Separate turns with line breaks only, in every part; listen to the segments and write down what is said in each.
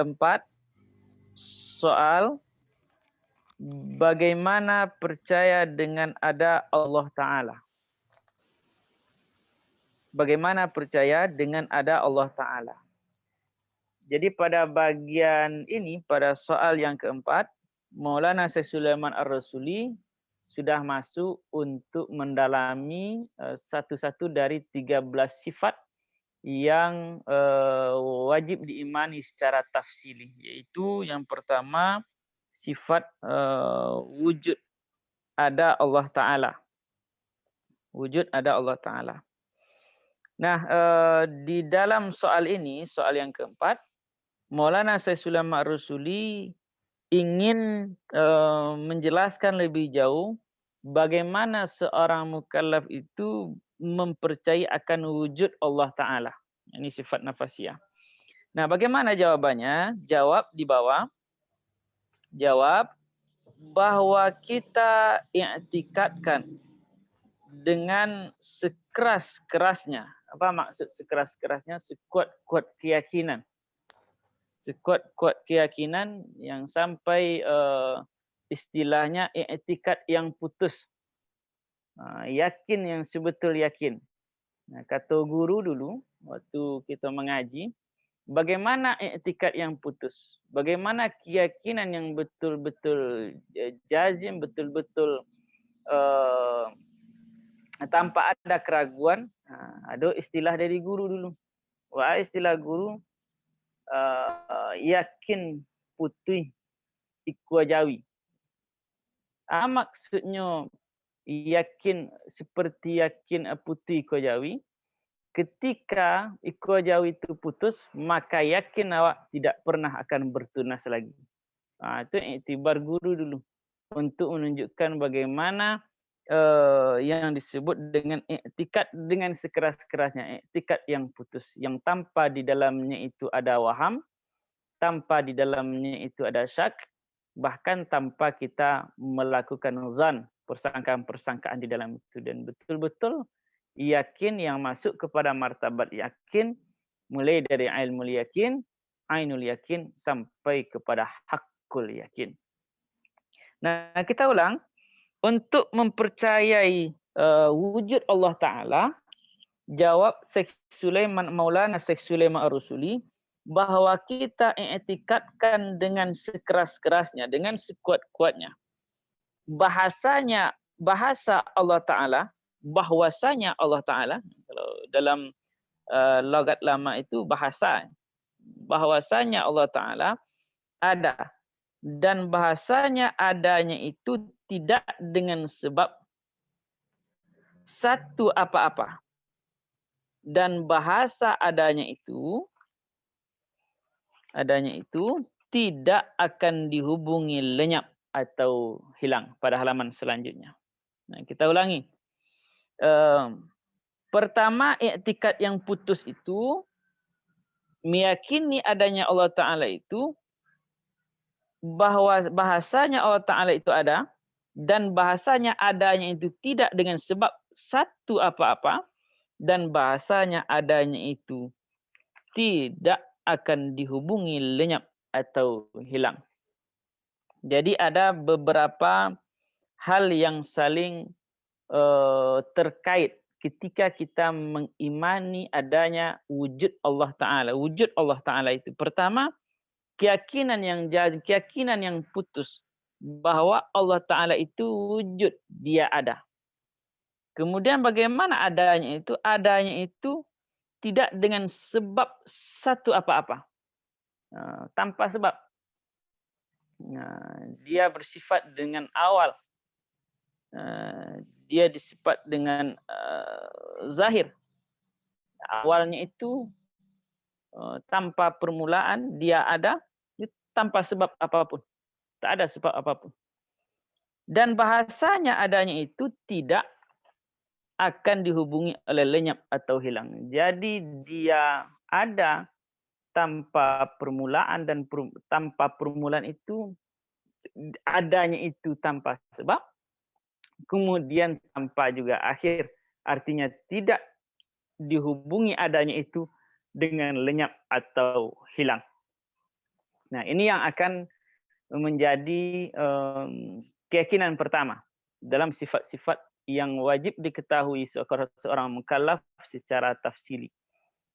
4, soal bagaimana percaya dengan ada Allah Ta'ala. Bagaimana percaya dengan ada Allah Ta'ala. Jadi pada bagian ini, pada soal yang keempat, Maulana Syekh Sulaiman Ar-Rasuli sudah masuk untuk mendalami satu-satu dari 13 sifat yang wajib diimani secara tafsili. Yaitu yang pertama, sifat wujud ada Allah Ta'ala. Wujud ada Allah Ta'ala. Nah, di dalam soal ini, soal yang keempat, Maulana Syekh Sulaiman Ar-Rasuli ingin menjelaskan lebih jauh bagaimana seorang mukallaf itu mempercayai akan wujud Allah Ta'ala. Ini sifat nafasiyah. Nah, bagaimana jawabannya? Jawab di bawah. Jawab bahwa kita i'tikadkan dengan sekeras-kerasnya. Apa maksud sekeras-kerasnya? Sekuat-kuat keyakinan. Sekuat-kuat keyakinan yang sampai istilahnya i'tikad yang putus. Yakin yang sebetul yakin. Nah, kata guru dulu waktu kita mengaji, bagaimana i'tikad yang putus? Bagaimana keyakinan yang betul-betul jazim, betul-betul tanpa ada keraguan? Ada istilah dari guru dulu. Istilah guru yakin putih ikwa jawi. Maksudnya yakin seperti yakin putih ikwa jawi. Ketika ikwa jawi itu putus, maka yakin awak tidak pernah akan bertunas lagi. Itu iktibar guru dulu untuk menunjukkan bagaimana yang disebut dengan i'tikad dengan sekeras-kerasnya, i'tikad yang putus, yang tanpa di dalamnya itu ada waham, tanpa di dalamnya itu ada syak, bahkan tanpa kita melakukan zan, persangkaan-persangkaan di dalam itu, dan betul-betul yakin yang masuk kepada martabat yakin, mulai dari ilmu yakin, ainul yakin, sampai kepada hakul yakin. Nah, kita ulang. Untuk mempercayai wujud Allah Ta'ala, jawab Syekh Sulaiman, Maulana Syekh Sulaiman Ar-Rasuli, bahwa kita i'tikadkan dengan sekeras-kerasnya, dengan sekuat-kuatnya. Bahasa Allah Ta'ala, bahwasanya Allah Ta'ala, kalau dalam logat lama itu bahasa, bahwasanya Allah Ta'ala ada, dan bahasanya adanya itu tidak dengan sebab satu apa-apa, dan bahasa adanya itu tidak akan dihubungi lenyap atau hilang pada halaman selanjutnya. Nah, kita ulangi. Pertama, i'tikad yang putus itu meyakini adanya Allah Ta'ala itu, bahwa bahasanya Allah Ta'ala itu ada, dan bahasanya adanya itu tidak dengan sebab satu apa-apa, dan bahasanya adanya itu tidak akan dihubungi lenyap atau hilang. Jadi ada beberapa hal yang saling terkait ketika kita mengimani adanya wujud Allah Ta'ala. Wujud Allah Ta'ala itu pertama, keyakinan yang putus bahwa Allah Ta'ala itu wujud, dia ada. Kemudian bagaimana adanya itu? Adanya itu tidak dengan sebab satu apa-apa. Tanpa sebab. Dia bersifat dengan awal. Dia disifat dengan zahir. Awalnya itu tanpa permulaan, dia ada tanpa sebab apapun. Tak ada sebab apapun. Dan bahasanya adanya itu tidak akan dihubungi oleh lenyap atau hilang. Jadi dia ada tanpa permulaan, dan tanpa permulaan itu adanya itu tanpa sebab, kemudian tanpa juga akhir. Artinya tidak dihubungi adanya itu dengan lenyap atau hilang. Nah, ini yang akan menjadi keyakinan pertama dalam sifat-sifat yang wajib diketahui seorang mukallaf secara tafsili.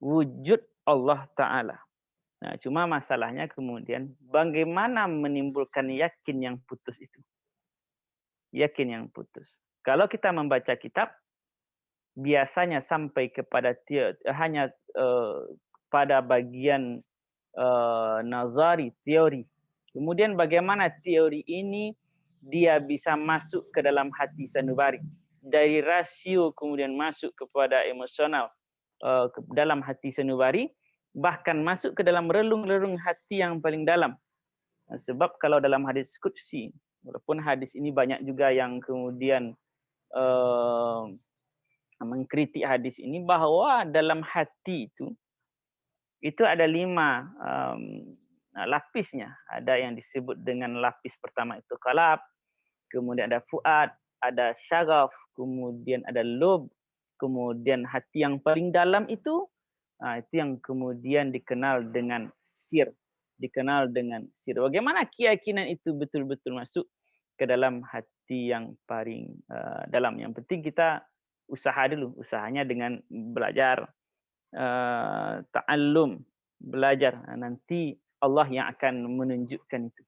Wujud Allah Ta'ala. Nah, cuma masalahnya kemudian bagaimana menimbulkan yakin yang putus itu. Yakin yang putus. Kalau kita membaca kitab, biasanya sampai kepada hanya pada bagian nazari, teori. Kemudian bagaimana teori ini dia bisa masuk ke dalam hati sanubari. Dari rasio kemudian masuk kepada emosional ke dalam hati sanubari, bahkan masuk ke dalam relung-relung hati yang paling dalam. Sebab kalau dalam hadis qudsi, walaupun hadis ini banyak juga yang kemudian mengkritik hadis ini, bahwa dalam hati itu ada 5 lapisnya. Ada yang disebut dengan lapis pertama itu qalb, kemudian ada fuad, ada syagaf, kemudian ada lub, kemudian hati yang paling dalam itu yang kemudian dikenal dengan sir. Dikenal dengan sir. Bagaimana keyakinan itu betul-betul masuk ke dalam hati yang paling dalam. Yang penting kita usaha dulu. Usahanya dengan belajar, ta'allum, belajar. Nanti Allah yang akan menunjukkan itu.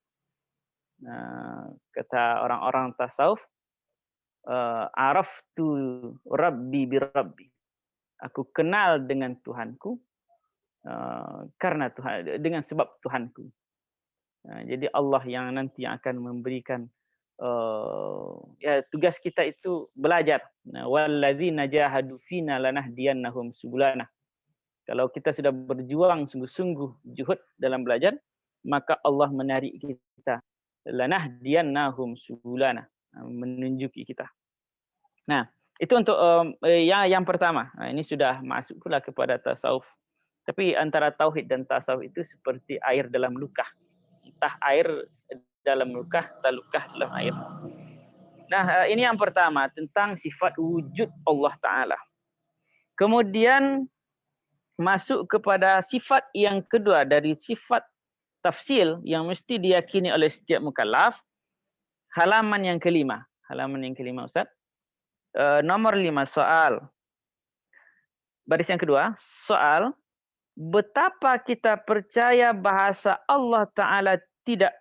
Kata orang-orang tasawuf, araftu rabbi bi rabbi. Aku kenal dengan Tuhanku karena Tuhan, dengan sebab Tuhanku. Jadi Allah yang nanti akan memberikan tugas kita itu belajar. Walladzina jahadu fina lanahdiyannahum subulana. Kalau kita sudah berjuang sungguh-sungguh juhud dalam belajar, maka Allah menarik kita. Lanahdiyannahum subulana, menunjuki kita. Nah, itu untuk yang pertama. Nah, ini sudah masuk pula kepada tasawuf. Tapi antara tauhid dan tasawuf itu seperti air dalam luka. Entah air dalam luka, entah luka dalam air. Nah, ini yang pertama tentang sifat wujud Allah Ta'ala. Kemudian masuk kepada sifat yang kedua dari sifat tafsil yang mesti diyakini oleh setiap mukallaf. Halaman yang kelima. Halaman yang kelima, Ustaz. Nomor 5 soal. Baris yang kedua, soal. Betapa kita percaya bahasa Allah Ta'ala tidak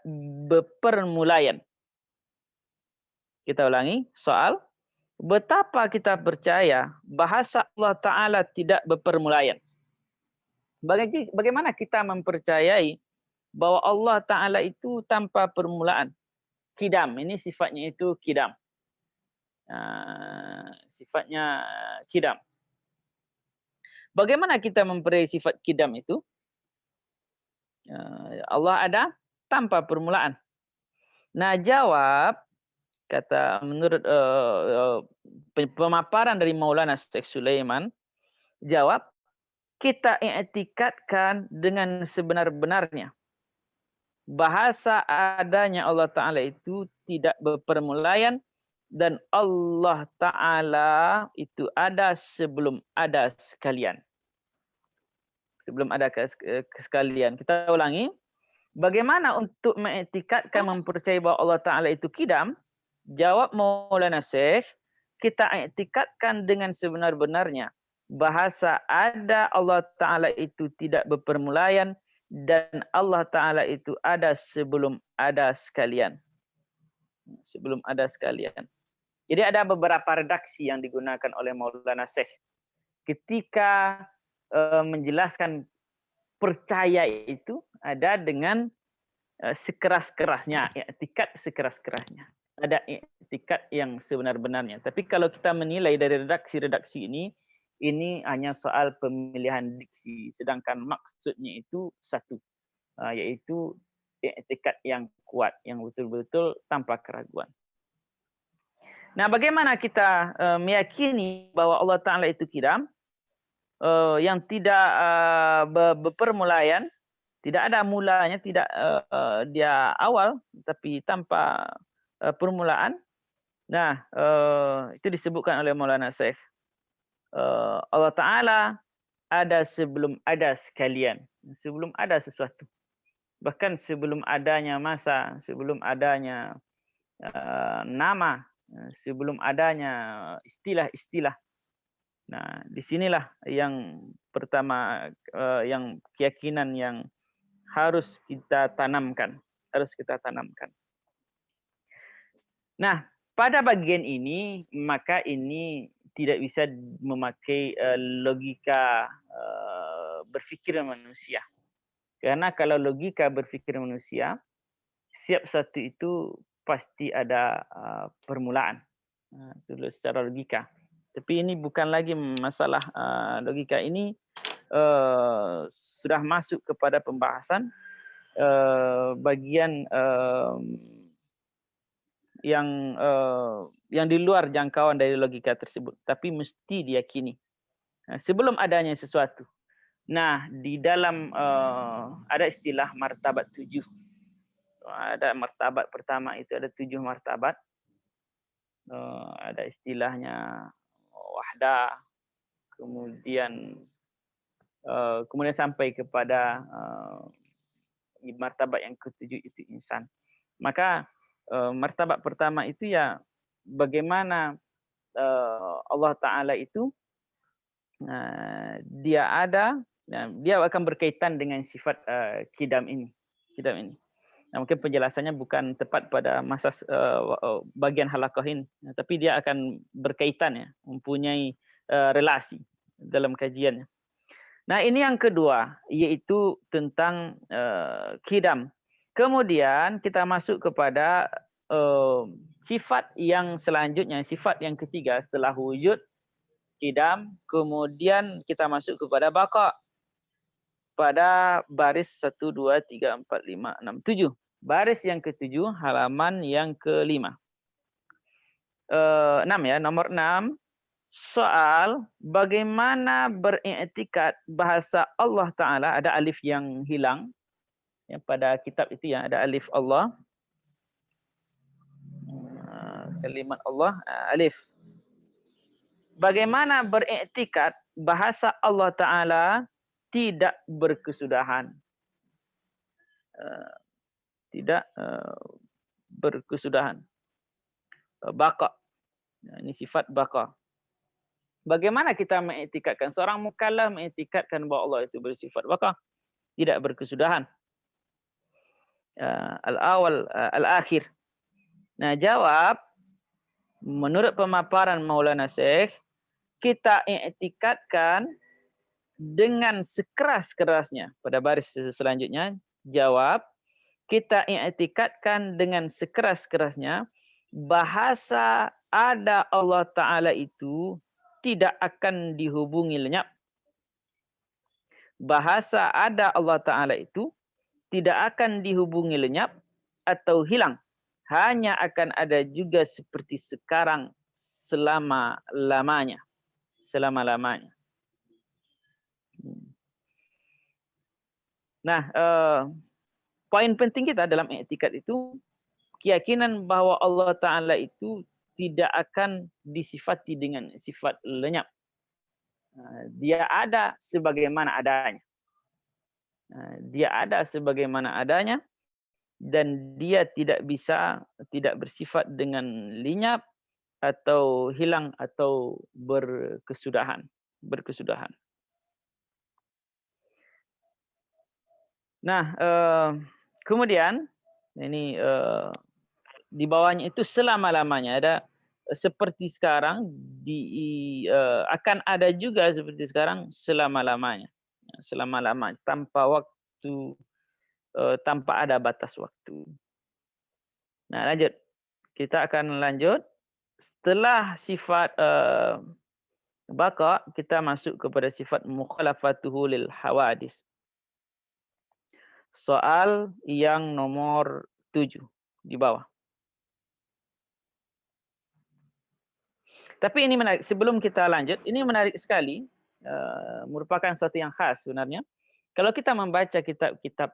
berpermulaan. Kita ulangi, soal. Betapa kita percaya bahasa Allah Ta'ala tidak berpermulaan. Bagaimana kita mempercayai bahwa Allah Ta'ala itu tanpa permulaan? Kidam, ini sifatnya itu kidam. Sifatnya kidam. Bagaimana kita mempelajari sifat kidam itu? Allah ada tanpa permulaan. Nah, jawab kata menurut pemaparan dari Maulana Syekh Sulaiman, jawab kita i'tikadkan dengan sebenar-benarnya bahasa adanya Allah Ta'ala itu tidak berpermulaan dan Allah Ta'ala itu ada sebelum ada sekalian. Sebelum ada sekalian. Kita ulangi. Bagaimana untuk mengiktikadkan mempercayai bahwa Allah Ta'ala itu kidam? Jawab Maulana Syekh, kita iktikadkan dengan sebenar-benarnya. Bahasa ada Allah Ta'ala itu tidak berpermulaan dan Allah Ta'ala itu ada sebelum ada sekalian. Sebelum ada sekalian. Jadi ada beberapa redaksi yang digunakan oleh Maulana Syekh ketika menjelaskan percaya itu ada dengan sekeras-kerasnya, i'tikad sekeras-kerasnya. Ada i'tikad yang sebenar-benarnya. Tapi kalau kita menilai dari redaksi-redaksi ini hanya soal pemilihan diksi. Sedangkan maksudnya itu satu, yaitu i'tikad yang kuat, yang betul-betul tanpa keraguan. Nah, bagaimana kita meyakini bahwa Allah Ta'ala itu kidam? Yang tidak berpermulaan, tidak ada mulanya, tidak dia awal, tapi tanpa permulaan. Nah, itu disebutkan oleh Maulana Syekh. Allah Ta'ala ada sebelum ada sekalian. Sebelum ada sesuatu. Bahkan sebelum adanya masa, sebelum adanya nama, sebelum adanya istilah-istilah. Nah, disinilah yang pertama, yang keyakinan yang harus kita tanamkan, harus kita tanamkan. Nah, pada bagian ini maka ini tidak bisa memakai logika berpikir manusia. Karena kalau logika berpikir manusia, setiap satu itu pasti ada permulaan. Dulu secara logika. Tapi ini bukan lagi masalah logika, ini sudah masuk kepada pembahasan bagian yang di luar jangkauan dari logika tersebut, tapi mesti diyakini sebelum adanya sesuatu. Nah, di dalam ada istilah martabat 7. Ada martabat pertama itu ada 7 martabat. Ada istilahnya wahdah, kemudian sampai kepada martabat yang ketujuh itu insan. Maka martabat pertama itu ya bagaimana Allah Ta'ala itu dia ada, dia akan berkaitan dengan sifat kidam ini. Nah, mungkin penjelasannya bukan tepat pada masa bagian halaqah ini, tapi dia akan berkaitan ya, mempunyai relasi dalam kajiannya. Nah, ini yang kedua, yaitu tentang kidam. Kemudian kita masuk kepada sifat yang selanjutnya, sifat yang ketiga setelah wujud, kidam, kemudian kita masuk kepada baqa. Pada baris 1, 2, 3, 4, 5, 6, 7. Baris yang ketujuh, halaman yang kelima. 6 ya, nomor 6. Soal bagaimana beriktikad bahasa Allah Ta'ala, ada alif yang hilang. Ya, pada kitab itu ya, ada alif Allah. Kalimat Allah, alif. Bagaimana beriktikad bahasa Allah Ta'ala tidak berkesudahan. Tidak berkesudahan. Baqa. Ini sifat baqa. Bagaimana kita mengiktikadkan? Seorang mukallaf mengiktikadkan bahawa Allah itu bersifat baqa, tidak berkesudahan. Al-awal, al-akhir. Nah, jawab, menurut pemaparan Maulana Syekh, kita iktikadkan dengan sekeras-kerasnya. Pada baris selanjutnya, jawab, kita iktikadkan dengan sekeras-kerasnya bahasa ada Allah Ta'ala itu tidak akan dihubungi lenyap. Bahasa ada Allah Ta'ala itu tidak akan dihubungi lenyap atau hilang. Hanya akan ada juga seperti sekarang selama-lamanya. Selama-lamanya. Nah, poin penting kita dalam i'tikad itu, keyakinan bahwa Allah Ta'ala itu tidak akan disifati dengan sifat lenyap. Dia ada sebagaimana adanya. Dia ada sebagaimana adanya dan dia tidak bersifat dengan lenyap atau hilang atau berkesudahan. Nah, kemudian ini di bawahnya itu selama-lamanya ada seperti sekarang, akan ada juga seperti sekarang selama-lamanya. Selama-lamanya tanpa waktu, tanpa ada batas waktu. Nah, lanjut. Kita akan lanjut. Setelah sifat baqa, kita masuk kepada sifat mukhalafatuhu lil hawadis. Soal yang nomor 7 di bawah. Tapi ini menarik. Sebelum kita lanjut, ini menarik sekali. Merupakan sesuatu yang khas sebenarnya. Kalau kita membaca kitab-kitab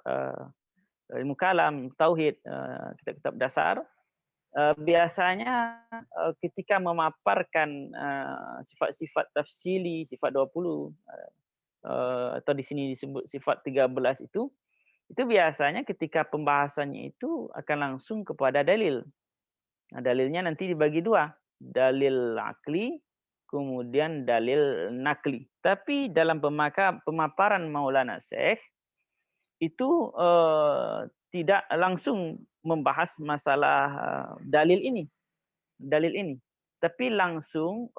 ilmu kalam, tauhid, kitab-kitab dasar, biasanya ketika memaparkan sifat-sifat tafsili, sifat 20, atau di sini disebut sifat 13 itu itu biasanya ketika pembahasannya itu akan langsung kepada dalil. Nah, dalilnya nanti dibagi dua, dalil akli, kemudian dalil nakli. Tapi dalam pemaparan Maulana Syekh itu tidak langsung membahas masalah dalil ini, tapi langsung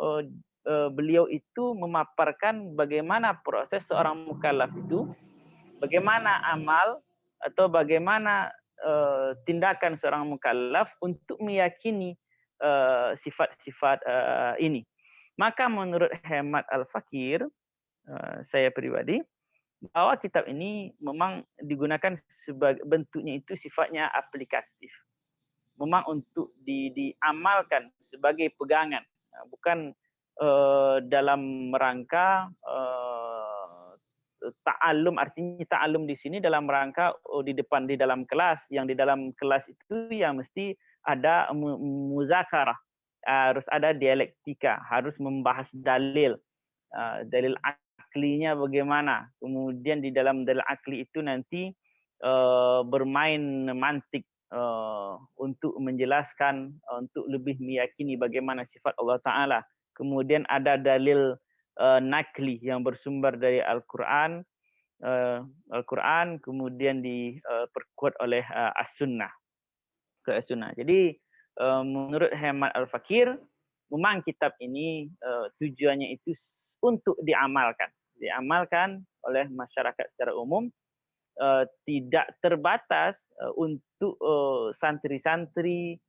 beliau itu memaparkan bagaimana proses seorang mukallaf itu, bagaimana amal atau bagaimana tindakan seorang mukallaf untuk meyakini sifat-sifat ini. Maka menurut hemat Al-Fakir, saya pribadi, bahwa kitab ini memang digunakan sebagai bentuknya itu sifatnya aplikatif. Memang untuk diamalkan sebagai pegangan, bukan dalam rangka ta'allum. Artinya ta'allum di sini dalam rangka di dalam kelas, yang di dalam kelas itu yang mesti ada muzakarah, harus ada dialektika, harus membahas dalil, dalil aklinya bagaimana, kemudian di dalam dalil akli itu nanti bermain mantik untuk menjelaskan, untuk lebih meyakini bagaimana sifat Allah Ta'ala. Kemudian ada dalil nakli yang bersumber dari Al-Quran, kemudian diperkuat oleh As-Sunnah. Jadi menurut hemat Al-Fakir, memang kitab ini tujuannya itu untuk diamalkan oleh masyarakat secara umum, tidak terbatas untuk santri-santri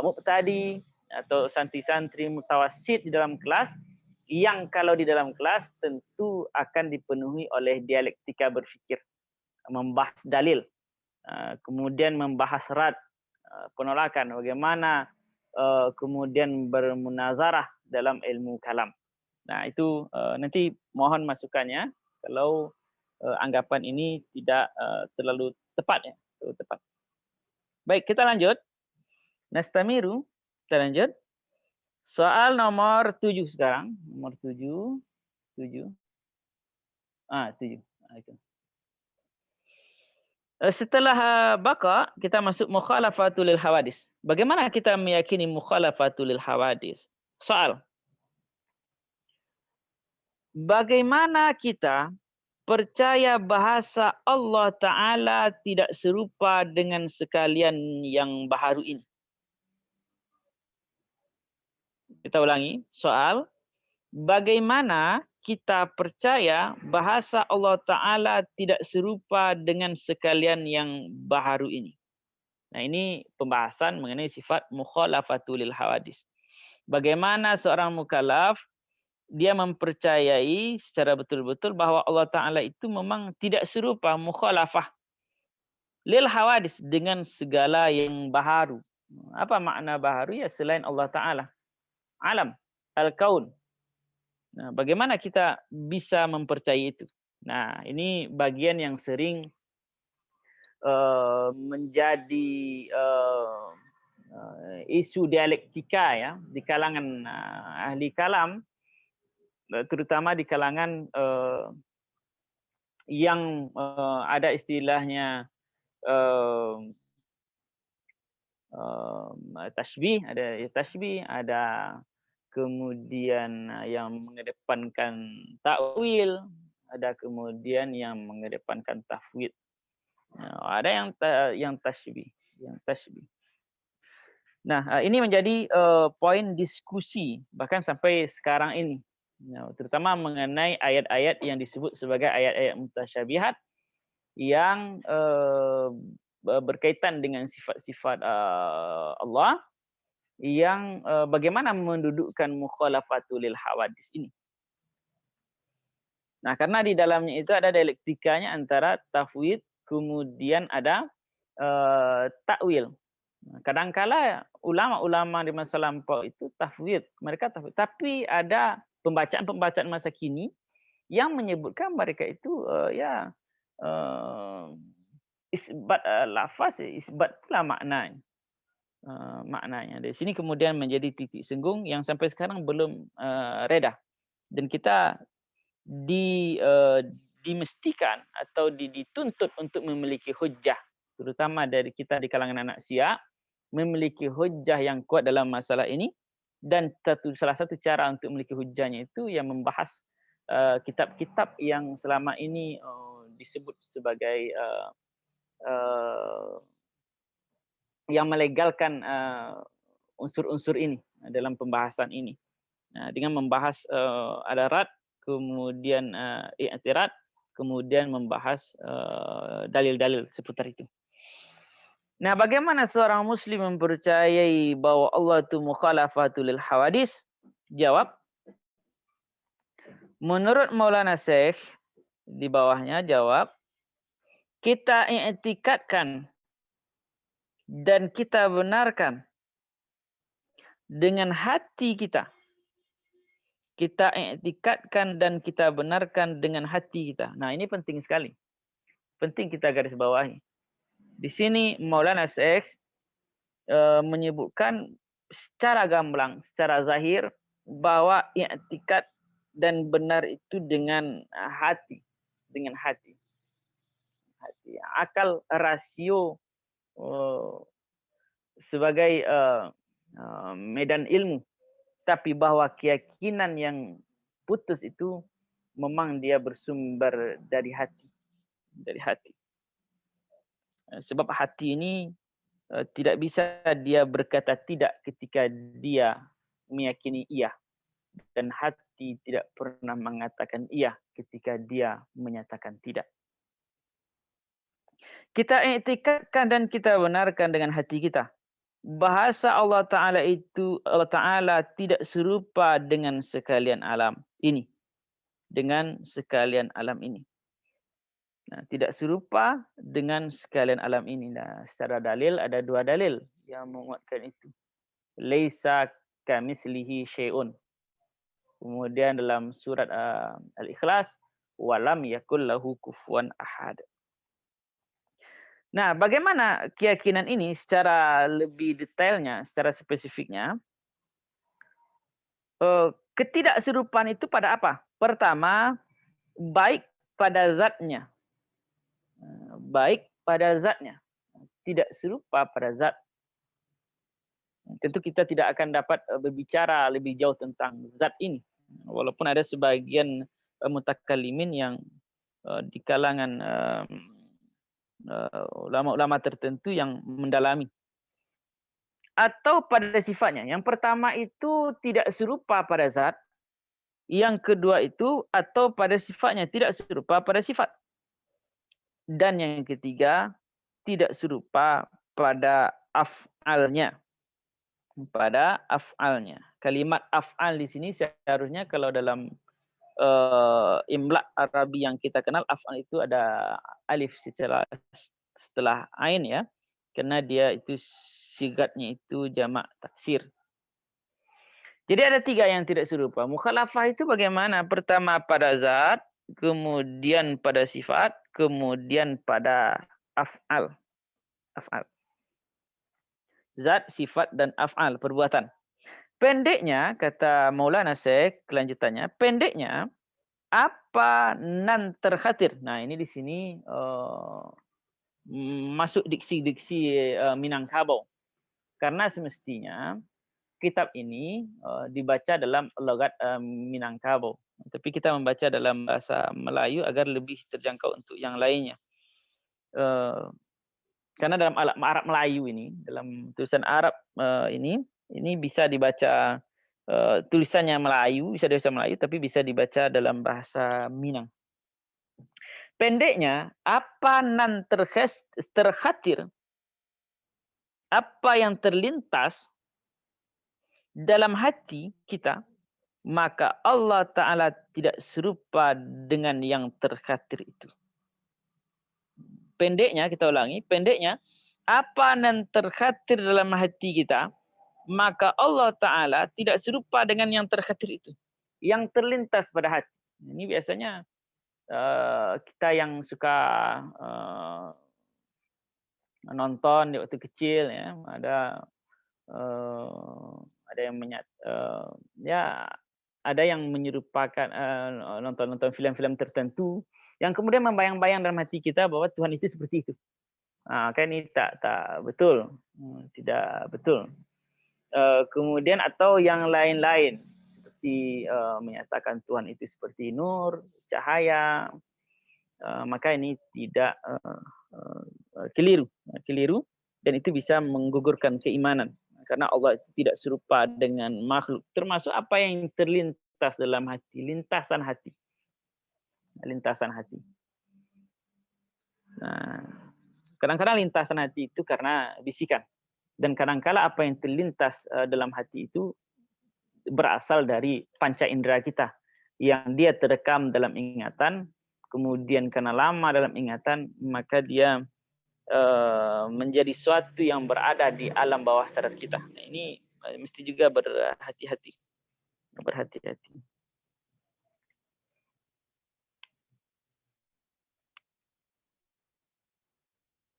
mubtadi atau santri-santri mutawassit di dalam kelas, yang kalau di dalam kelas tentu akan dipenuhi oleh dialektika berfikir, membahas dalil, kemudian membahas rad, penolakan, bagaimana kemudian bermunazarah dalam ilmu kalam. Nah, itu nanti mohon masukannya kalau anggapan ini tidak terlalu tepat ya, terlalu tepat. Baik, kita lanjut. Nastamiru, kita lanjut. Soal nomor 7 sekarang, nomor 7. 7. 7. Itu. Setelah baqa, kita masuk mukhalafatul lil hawadis. Bagaimana kita meyakini mukhalafatul lil hawadis? Soal. Bagaimana kita percaya bahasa Allah Ta'ala tidak serupa dengan sekalian yang baharu ini? Kita ulangi, soal. Bagaimana kita percaya bahasa Allah Ta'ala tidak serupa dengan sekalian yang baharu ini? Nah, ini pembahasan mengenai sifat mukhalafatul lil hawadis. Bagaimana seorang mukallaf dia mempercayai secara betul-betul bahwa Allah Ta'ala itu memang tidak serupa, mukhalafah lil hawadis, dengan segala yang baharu. Apa makna baharu? Ya, selain Allah Ta'ala. Alam, al-kaun. Nah, bagaimana kita bisa mempercayai itu? Nah, ini bagian yang sering menjadi isu dialektika ya di kalangan ahli kalam, terutama di kalangan yang ada istilahnya tashbih, ada kemudian yang mengedepankan takwil, ada kemudian yang mengedepankan tafwid. Ada yang tashbih, Nah, ini menjadi poin diskusi bahkan sampai sekarang ini. Terutama mengenai ayat-ayat yang disebut sebagai ayat-ayat mutasyabihat yang berkaitan dengan sifat-sifat Allah, yang bagaimana mendudukkan mukhalafatul lil hawadis ini. Nah, karena di dalamnya itu ada dialektikanya antara tafwid, kemudian ada takwil. Kadangkala ulama-ulama di masa lampau itu tafwid, mereka tafwid, tapi ada pembacaan-pembacaan masa kini yang menyebutkan mereka itu isbat lafaz, isbat pula maknanya. Maknanya. Dari sini kemudian menjadi titik senggung yang sampai sekarang belum reda. Dan kita dimestikan atau dituntut untuk memiliki hujjah, terutama dari kita di kalangan anak Syiah, memiliki hujjah yang kuat dalam masalah ini. Dan salah satu cara untuk memiliki hujjahnya itu yang membahas kitab-kitab yang selama ini disebut sebagai yang melegalkan unsur-unsur ini dalam pembahasan ini. Dengan membahas ada rad, kemudian i'tirad, kemudian membahas dalil-dalil seputar itu. Nah, bagaimana seorang muslim mempercayai bahwa Allah itu mukhalafatul lil hawadis? Jawab, menurut Maulana Syekh, di bawahnya jawab, kita i'tikadkan dan kita benarkan dengan hati kita. Kita i'tikadkan dan kita benarkan dengan hati kita. Nah, ini penting sekali. Penting kita garis bawahi. Di sini Maulana Syekh menyebutkan secara gamblang, secara zahir, bahwa i'tikad dan benar itu dengan hati. Dengan hati. Akal, rasio sebagai medan ilmu. Tapi bahwa keyakinan yang putus itu memang dia bersumber dari hati. Dari hati. Sebab hati ini tidak bisa dia berkata tidak ketika dia meyakini iya. Dan hati tidak pernah mengatakan iya ketika dia menyatakan tidak. Kita i'tikadkan dan kita benarkan dengan hati kita. Bahasa Allah Ta'ala itu, Allah Ta'ala tidak serupa dengan sekalian alam ini. Dengan sekalian alam ini. Nah, tidak serupa dengan sekalian alam ini. Nah, secara dalil ada dua dalil yang menguatkan itu. Laisa kamitslihi syai'un. Kemudian dalam surat Al-Ikhlas, walam yakul lahu kufuwan ahad. Nah, bagaimana keyakinan ini secara lebih detailnya, secara spesifiknya? Ketidakserupaan itu pada apa? Pertama, baik pada zatnya. Baik pada zatnya. Tidak serupa pada zat. Tentu kita tidak akan dapat berbicara lebih jauh tentang zat ini. Walaupun ada sebagian mutakallimin yang di kalangan ulama-ulama tertentu yang mendalami. Atau pada sifatnya. Yang pertama itu tidak serupa pada zat. Yang kedua itu atau pada sifatnya tidak serupa pada sifat. Dan yang ketiga tidak serupa pada af'alnya. Pada af'alnya. Kalimat af'al di sini seharusnya kalau dalam imla Arabi yang kita kenal, af'al itu ada alif setelah ain ya. Karena dia itu sigatnya itu jamak taksir. Jadi ada tiga yang tidak serupa. Mukhalafah itu bagaimana? Pertama pada zat, kemudian pada sifat, kemudian pada af'al. Af'al. Zat, sifat, dan af'al, perbuatan. Pendeknya, kata Maulana Syekh, kelanjutannya, pendeknya, apa nan terkhatir? Nah, ini di sini masuk diksi-diksi Minangkabau. Karena semestinya kitab ini dibaca dalam logat Minangkabau. Tapi kita membaca dalam bahasa Melayu agar lebih terjangkau untuk yang lainnya. Karena dalam Arab Melayu ini, dalam tulisan Arab ini bisa dibaca tulisannya Melayu, bisa dibaca Melayu, tapi bisa dibaca dalam bahasa Minang. Pendeknya, apa nan terkhatir, apa yang terlintas dalam hati kita, maka Allah Ta'ala tidak serupa dengan yang terkhatir itu. Pendeknya, kita ulangi, pendeknya, apa yang terkhatir dalam hati kita, maka Allah Ta'ala tidak serupa dengan yang terkhatir itu. Yang terlintas pada hati. Ini biasanya kita yang suka nonton di waktu kecil, ya, ada yang ada yang menyerupakan nonton film-film tertentu yang kemudian membayang-bayang dalam hati kita bahwa Tuhan itu seperti itu. Kan ini tak betul, tidak betul. Kemudian atau yang lain-lain seperti menyatakan Tuhan itu seperti nur, cahaya, maka ini tidak keliru dan itu bisa menggugurkan keimanan karena Allah tidak serupa dengan makhluk, termasuk apa yang terlintas dalam hati, lintasan hati. Nah, kadang-kadang lintasan hati itu karena bisikan, dan kadang-kala apa yang terlintas dalam hati itu berasal dari panca indera kita yang dia terekam dalam ingatan, kemudian karena lama dalam ingatan maka dia menjadi suatu yang berada di alam bawah sadar kita. Nah, ini mesti juga berhati-hati.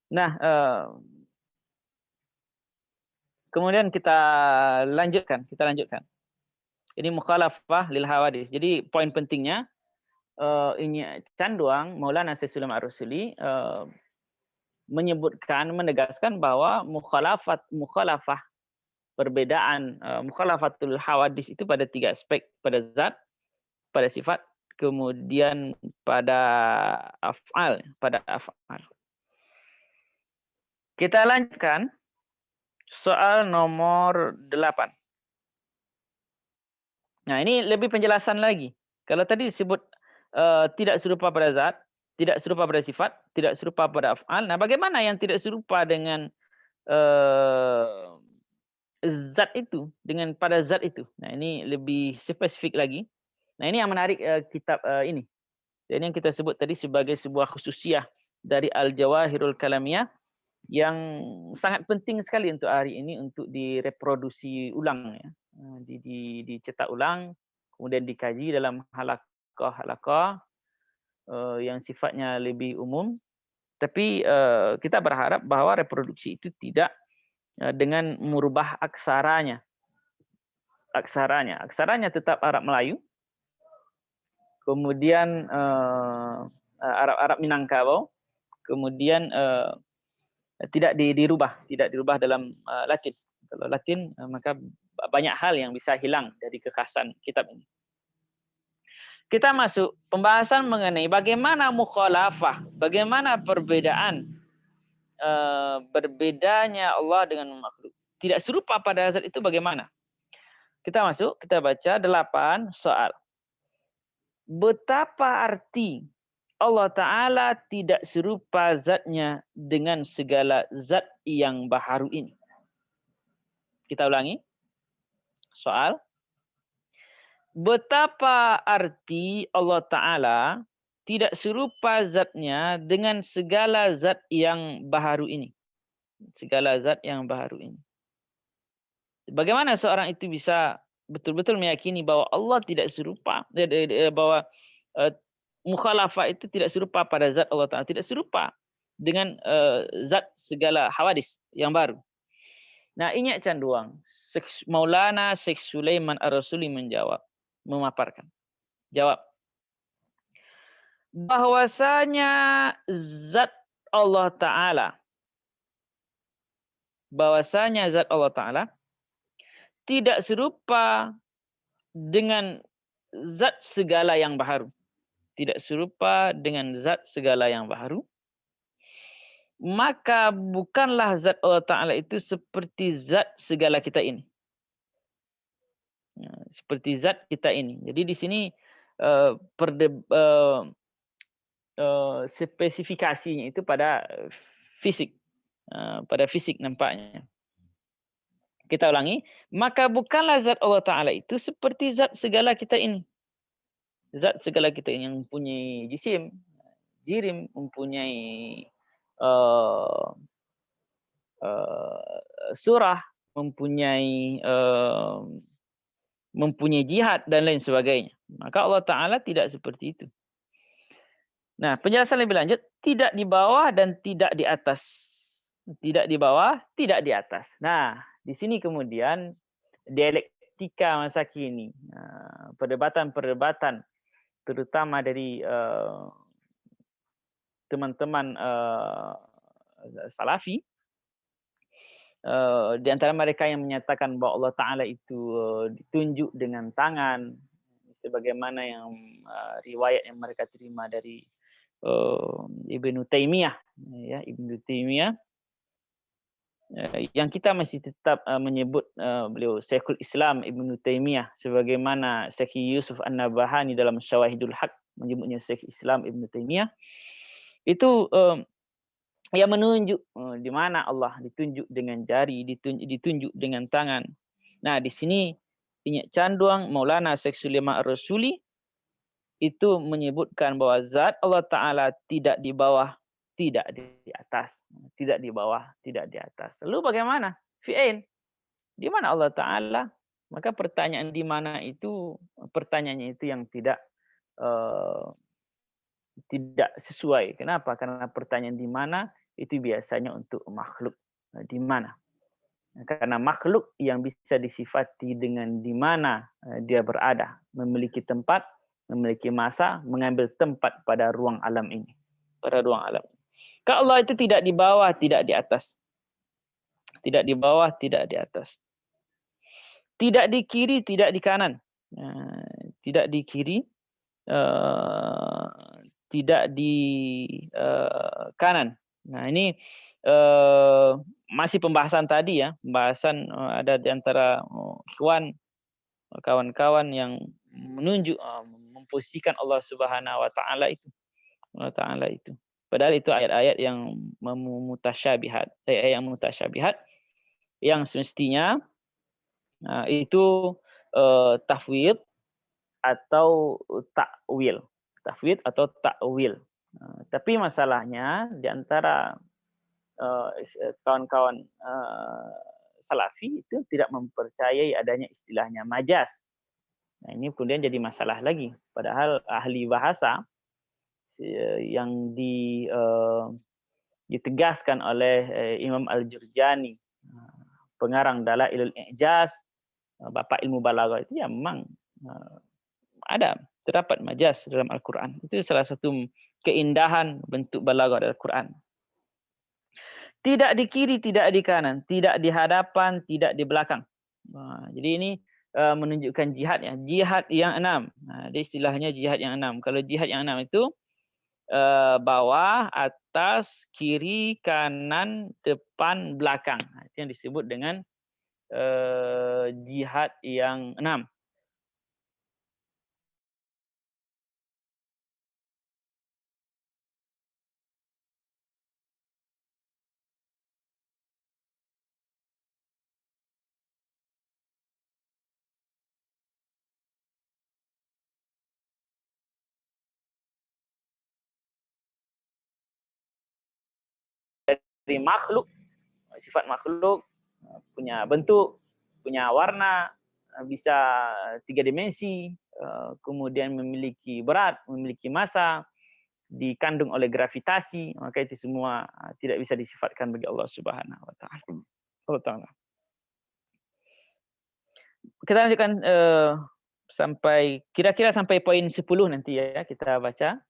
Nah, kemudian kita lanjutkan. Ini mukhalafah lil hawadis. Jadi poin pentingnya ini Canduang Maulana Syekh Sulaiman Ar-Rusuli menegaskan bahwa mukhalafah perbedaan mukhalafatul hawadis itu pada 3 aspek, pada zat, pada sifat, kemudian pada af'al, Kita lanjutkan soal nomor 8. Nah, ini lebih penjelasan lagi. Kalau tadi disebut tidak serupa pada zat, tidak serupa pada sifat, tidak serupa pada af'al. Nah, bagaimana yang tidak serupa dengan zat itu, pada zat itu? Nah, ini lebih spesifik lagi. Nah, ini yang menarik kitab ini. Dan yang kita sebut tadi sebagai sebuah khususiyah dari Al-Jawahirul Kalamiyah yang sangat penting sekali untuk hari ini untuk direproduksi ulang, ya. Dicetak ulang, kemudian dikaji dalam halaqah yang sifatnya lebih umum. Tapi kita berharap bahwa reproduksi itu tidak dengan merubah aksaranya. Aksaranya tetap Arab Melayu. Kemudian Arab Minangkabau. Kemudian tidak dirubah dalam Latin. Kalau Latin maka banyak hal yang bisa hilang dari kekhasan kitab ini. Kita masuk pembahasan mengenai bagaimana mukhalafah, bagaimana perbedaan berbedanya Allah dengan makhluk. Tidak serupa pada zat itu bagaimana? Kita masuk, kita baca 8 soal. Betapa arti Allah Ta'ala tidak serupa zatnya dengan segala zat yang baharu ini. Kita ulangi. Soal. Betapa arti Allah Ta'ala tidak serupa zatnya dengan segala zat yang baharu ini. Segala zat yang baharu ini. Bagaimana seorang itu bisa betul-betul meyakini bahwa Allah tidak serupa, bahwa mukhalafah itu tidak serupa pada zat Allah Ta'ala, tidak serupa dengan zat segala hawadis yang baru. Nah, ini Canduang. Maulana Syekh Sulaiman Ar-Rusuli memaparkan. Jawab. Bahwasanya zat Allah Ta'ala, tidak serupa dengan zat segala yang baharu. Tidak serupa dengan zat segala yang baharu. Maka bukanlah zat Allah Ta'ala itu seperti zat segala kita ini. Seperti zat kita ini. Jadi di sini spesifikasinya itu pada fisik. Pada fisik nampaknya. Kita ulangi. Maka bukanlah zat Allah Ta'ala itu seperti zat segala kita ini. Zat segala kita ini yang mempunyai jisim, jirim, mempunyai surah, mempunyai jihad dan lain sebagainya. Maka Allah Ta'ala tidak seperti itu. Nah, penjelasan lebih lanjut, tidak di bawah dan tidak di atas. Tidak di bawah, tidak di atas. Nah, di sini kemudian dialektika masa kini, perdebatan-perdebatan terutama dari teman-teman Salafi, di antara mereka yang menyatakan bahwa Allah Ta'ala itu ditunjuk dengan tangan, sebagaimana yang riwayat yang mereka terima dari Ibnu Taimiyah, ya, Ibnu Taimiyah, yang kita masih tetap menyebut beliau Syekhul Islam Ibnu Taimiyah, sebagaimana Syekh Yusuf An-Nabahani dalam Syawahidul Haq menyebutnya Syekh Islam Ibnu Taimiyah, itu yang menunjuk di mana Allah ditunjuk dengan jari, ditunjuk dengan tangan. Nah, di sini Inyak Canduang Maulana Syekh Sulaiman Ar-Rasuli itu menyebutkan bahwa zat Allah Ta'ala tidak di bawah, tidak di atas. Tidak di bawah, tidak di atas. Lalu bagaimana? Fi'ain. Di mana Allah Ta'ala? Maka pertanyaan di mana itu, pertanyaannya itu yang tidak sesuai. Kenapa? Karena pertanyaan di mana itu biasanya untuk makhluk. Di mana? Karena makhluk yang bisa disifati dengan di mana dia berada, memiliki tempat, memiliki masa, mengambil tempat pada ruang alam ini. Pada ruang alam. Kalau Allah itu tidak di bawah, tidak di atas. Tidak di bawah, tidak di atas. Tidak di kiri, tidak di kanan. Tidak di kiri, tidak di kanan. Nah, ini masih pembahasan tadi ya, pembahasan ada di antara kawan-kawan yang menunjuk memposisikan Allah Subhanahu wa taala itu. Allah taala itu. Padahal itu ayat-ayat yang mutasyabihat, ayat yang mutasyabihat yang semestinya itu tafwid atau takwil. Tafwid atau takwil. Tapi masalahnya di antara kawan-kawan Salafi itu tidak mempercayai adanya istilahnya majaz. Nah, ini kemudian jadi masalah lagi. Padahal ahli bahasa yang ditegaskan oleh Imam Al-Jurjani, pengarang Dalailul I'jaz, bapak ilmu balaghah itu ya memang ada, terdapat majaz dalam Al-Quran. Itu salah satu keindahan bentuk balaghah dalam Al-Quran. Tidak di kiri, tidak di kanan, tidak di hadapan, tidak di belakang. Jadi ini menunjukkan jihad ya, jihad yang 6. Ada istilahnya jihad yang 6. Kalau jihad yang 6 itu bawah, atas, kiri, kanan, depan, belakang. Itu yang disebut dengan jihad yang 6. Dari makhluk, sifat makhluk punya bentuk, punya warna, bisa 3 dimensi, kemudian memiliki berat, memiliki massa, dikandung oleh gravitasi, maka itu semua tidak bisa disifatkan bagi Allah Subhanahu wa taala. Kita lanjutkan sampai kira-kira sampai poin 10 nanti ya kita baca.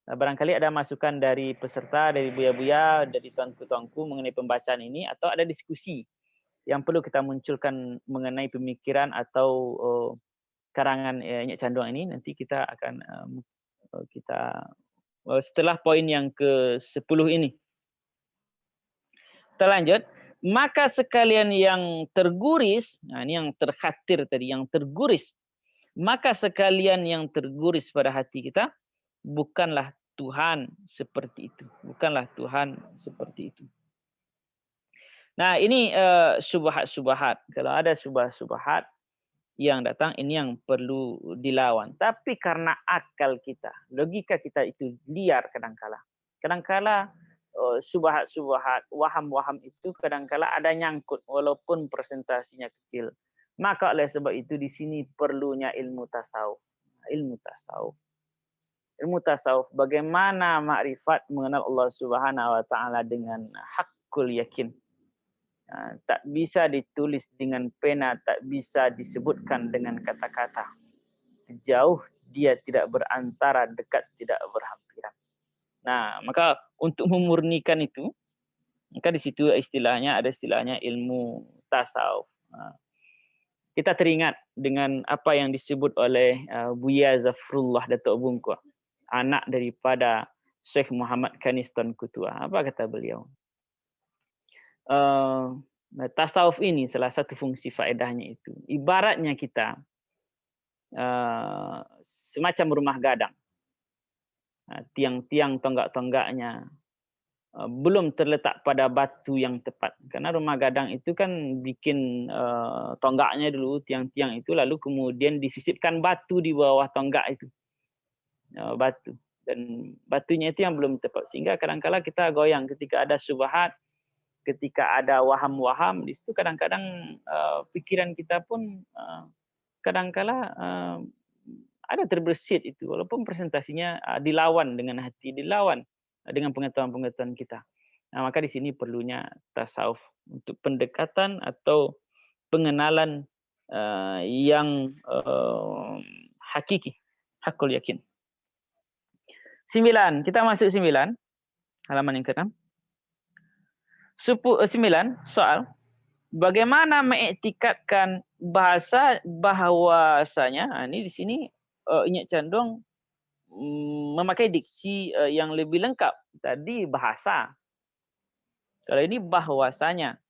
Barangkali ada masukan dari peserta, dari buya-buya, dari tuanku-tuanku mengenai pembacaan ini, atau ada diskusi yang perlu kita munculkan mengenai pemikiran atau karangan Inyak Canduang ini. Nanti kita akan setelah poin yang ke-10 ini. Kita lanjut. Maka sekalian yang terguris, nah ini yang terkhatir tadi, yang terguris. Maka sekalian yang terguris pada hati kita, bukanlah Tuhan seperti itu. Bukanlah Tuhan seperti itu. Nah, ini syubhat-syubhat. Kalau ada syubhat-syubhat yang datang, ini yang perlu dilawan. Tapi karena akal kita, logika kita itu liar kadangkala. Kadangkala syubhat-syubhat, waham-waham itu kadangkala ada nyangkut walaupun presentasinya kecil. Maka oleh sebab itu di sini perlunya ilmu tasawuf. Ilmu tasawuf. Ilmu tasawuf, bagaimana makrifat mengenal Allah Subhanahu wa taala dengan hakul yakin. Tak bisa ditulis dengan pena, tak bisa disebutkan dengan kata-kata. Jauh dia tidak berantara, dekat tidak berhampiran. Nah, maka untuk memurnikan itu, maka di situ ada istilahnya ilmu tasawuf. Kita teringat dengan apa yang disebut oleh Buya Zafrullah Datuk Bungkua, anak daripada Syekh Muhammad Kaniston Kutua. Apa kata beliau? Tasawuf ini salah satu fungsi faedahnya itu. Ibaratnya kita semacam rumah gadang. Tiang-tiang tonggak-tonggaknya belum terletak pada batu yang tepat. Karena rumah gadang itu kan bikin tonggaknya dulu, tiang-tiang itu, lalu kemudian disisipkan batu di bawah tonggak itu. Batu. Dan batunya itu yang belum tepat. Sehingga kadang-kala kita goyang ketika ada syubhat, ketika ada waham-waham, di situ kadang-kadang pikiran kita pun kadang-kala ada terbersit itu. Walaupun presentasinya dilawan dengan hati, dilawan dengan pengetahuan-pengetahuan kita. Nah, maka di sini perlunya tasawuf untuk pendekatan atau pengenalan yang hakiki, hakul yakin. 9, kita masuk 9, halaman yang ke-6. 9, soal. Bagaimana mengiktikadkan bahwasanya, ini di sini Inyak Condong memakai diksi yang lebih lengkap. Tadi bahasa. Kalau ini bahwasanya.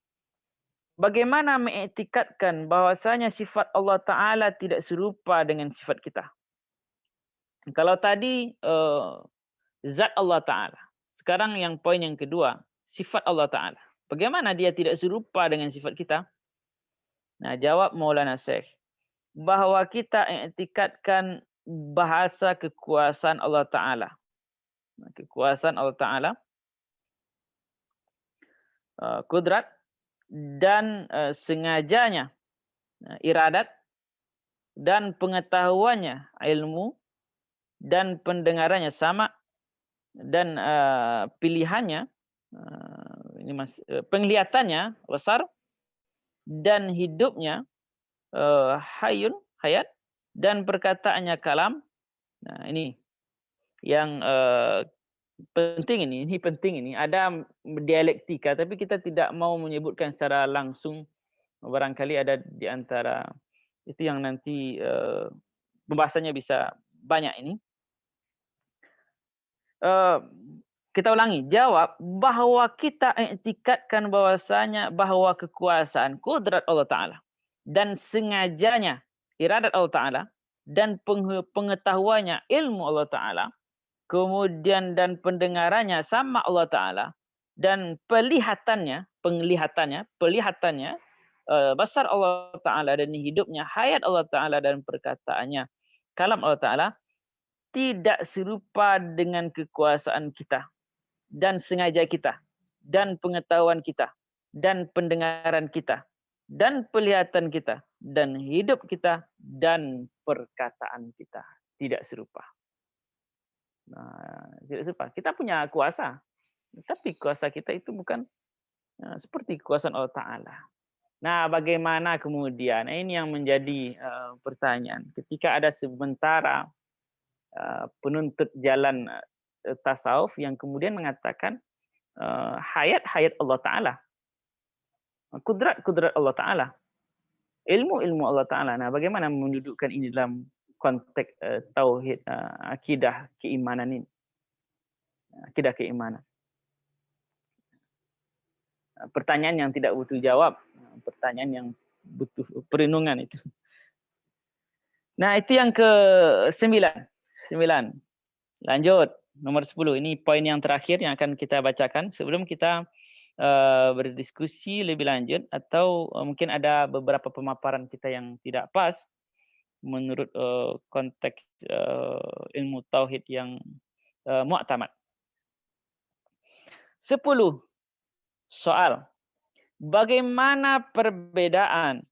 Bagaimana mengiktikadkan bahwasanya sifat Allah Ta'ala tidak serupa dengan sifat kita. Kalau tadi zat Allah Ta'ala. Sekarang yang poin yang kedua, sifat Allah Ta'ala. Bagaimana dia tidak serupa dengan sifat kita? Nah, jawab Maulana Syekh. Bahwa kita iktikadkan bahasa kekuasaan Allah Ta'ala. Kekuasaan Allah Ta'ala. Kudrat. Dan sengajanya. Iradat. Dan pengetahuannya. Ilmu. Dan pendengarannya sama. Dan pilihannya. Penglihatannya. Besar. Dan hidupnya hayun, hayat, dan perkataannya kalam. Nah, ini yang penting ini penting ini. Ada dialektika, tapi kita tidak mau menyebutkan secara langsung. Barangkali ada di antara itu yang nanti pembahasannya bisa banyak ini. Kita ulangi, jawab bahwa kita iktikadkan bahwasanya bahwa kekuasaan kudrat Allah Ta'ala dan sengajanya iradat Allah Ta'ala dan pengetahuannya ilmu Allah Ta'ala, kemudian dan pendengarannya sama Allah Ta'ala, dan penglihatannya besar Allah Ta'ala dan hidupnya hayat Allah Ta'ala dan perkataannya kalam Allah Ta'ala tidak serupa dengan kekuasaan kita dan sengaja kita, dan pengetahuan kita, dan pendengaran kita, dan penglihatan kita, dan hidup kita, dan perkataan kita. Tidak serupa. Nah, tidak serupa. Kita punya kuasa, tapi kuasa kita itu bukan seperti kekuasaan Allah Ta'ala. Nah, bagaimana kemudian? Ini yang menjadi pertanyaan. Ketika ada sementara penuntut jalan tasawuf yang kemudian mengatakan hayat Allah Ta'ala, kudrat Allah Ta'ala, ilmu Allah Ta'ala. Nah, bagaimana mendudukkan ini dalam konteks tauhid, akidah keimanan ini, akidah keimanan. Pertanyaan yang tidak butuh jawab, pertanyaan yang butuh perenungan itu. Nah, itu yang ke-9. Lanjut, nomor 10. Ini poin yang terakhir yang akan kita bacakan sebelum kita berdiskusi lebih lanjut, atau mungkin ada beberapa pemaparan kita yang tidak pas menurut konteks ilmu tauhid yang mu'tamad. 10. Soal. Bagaimana perbedaan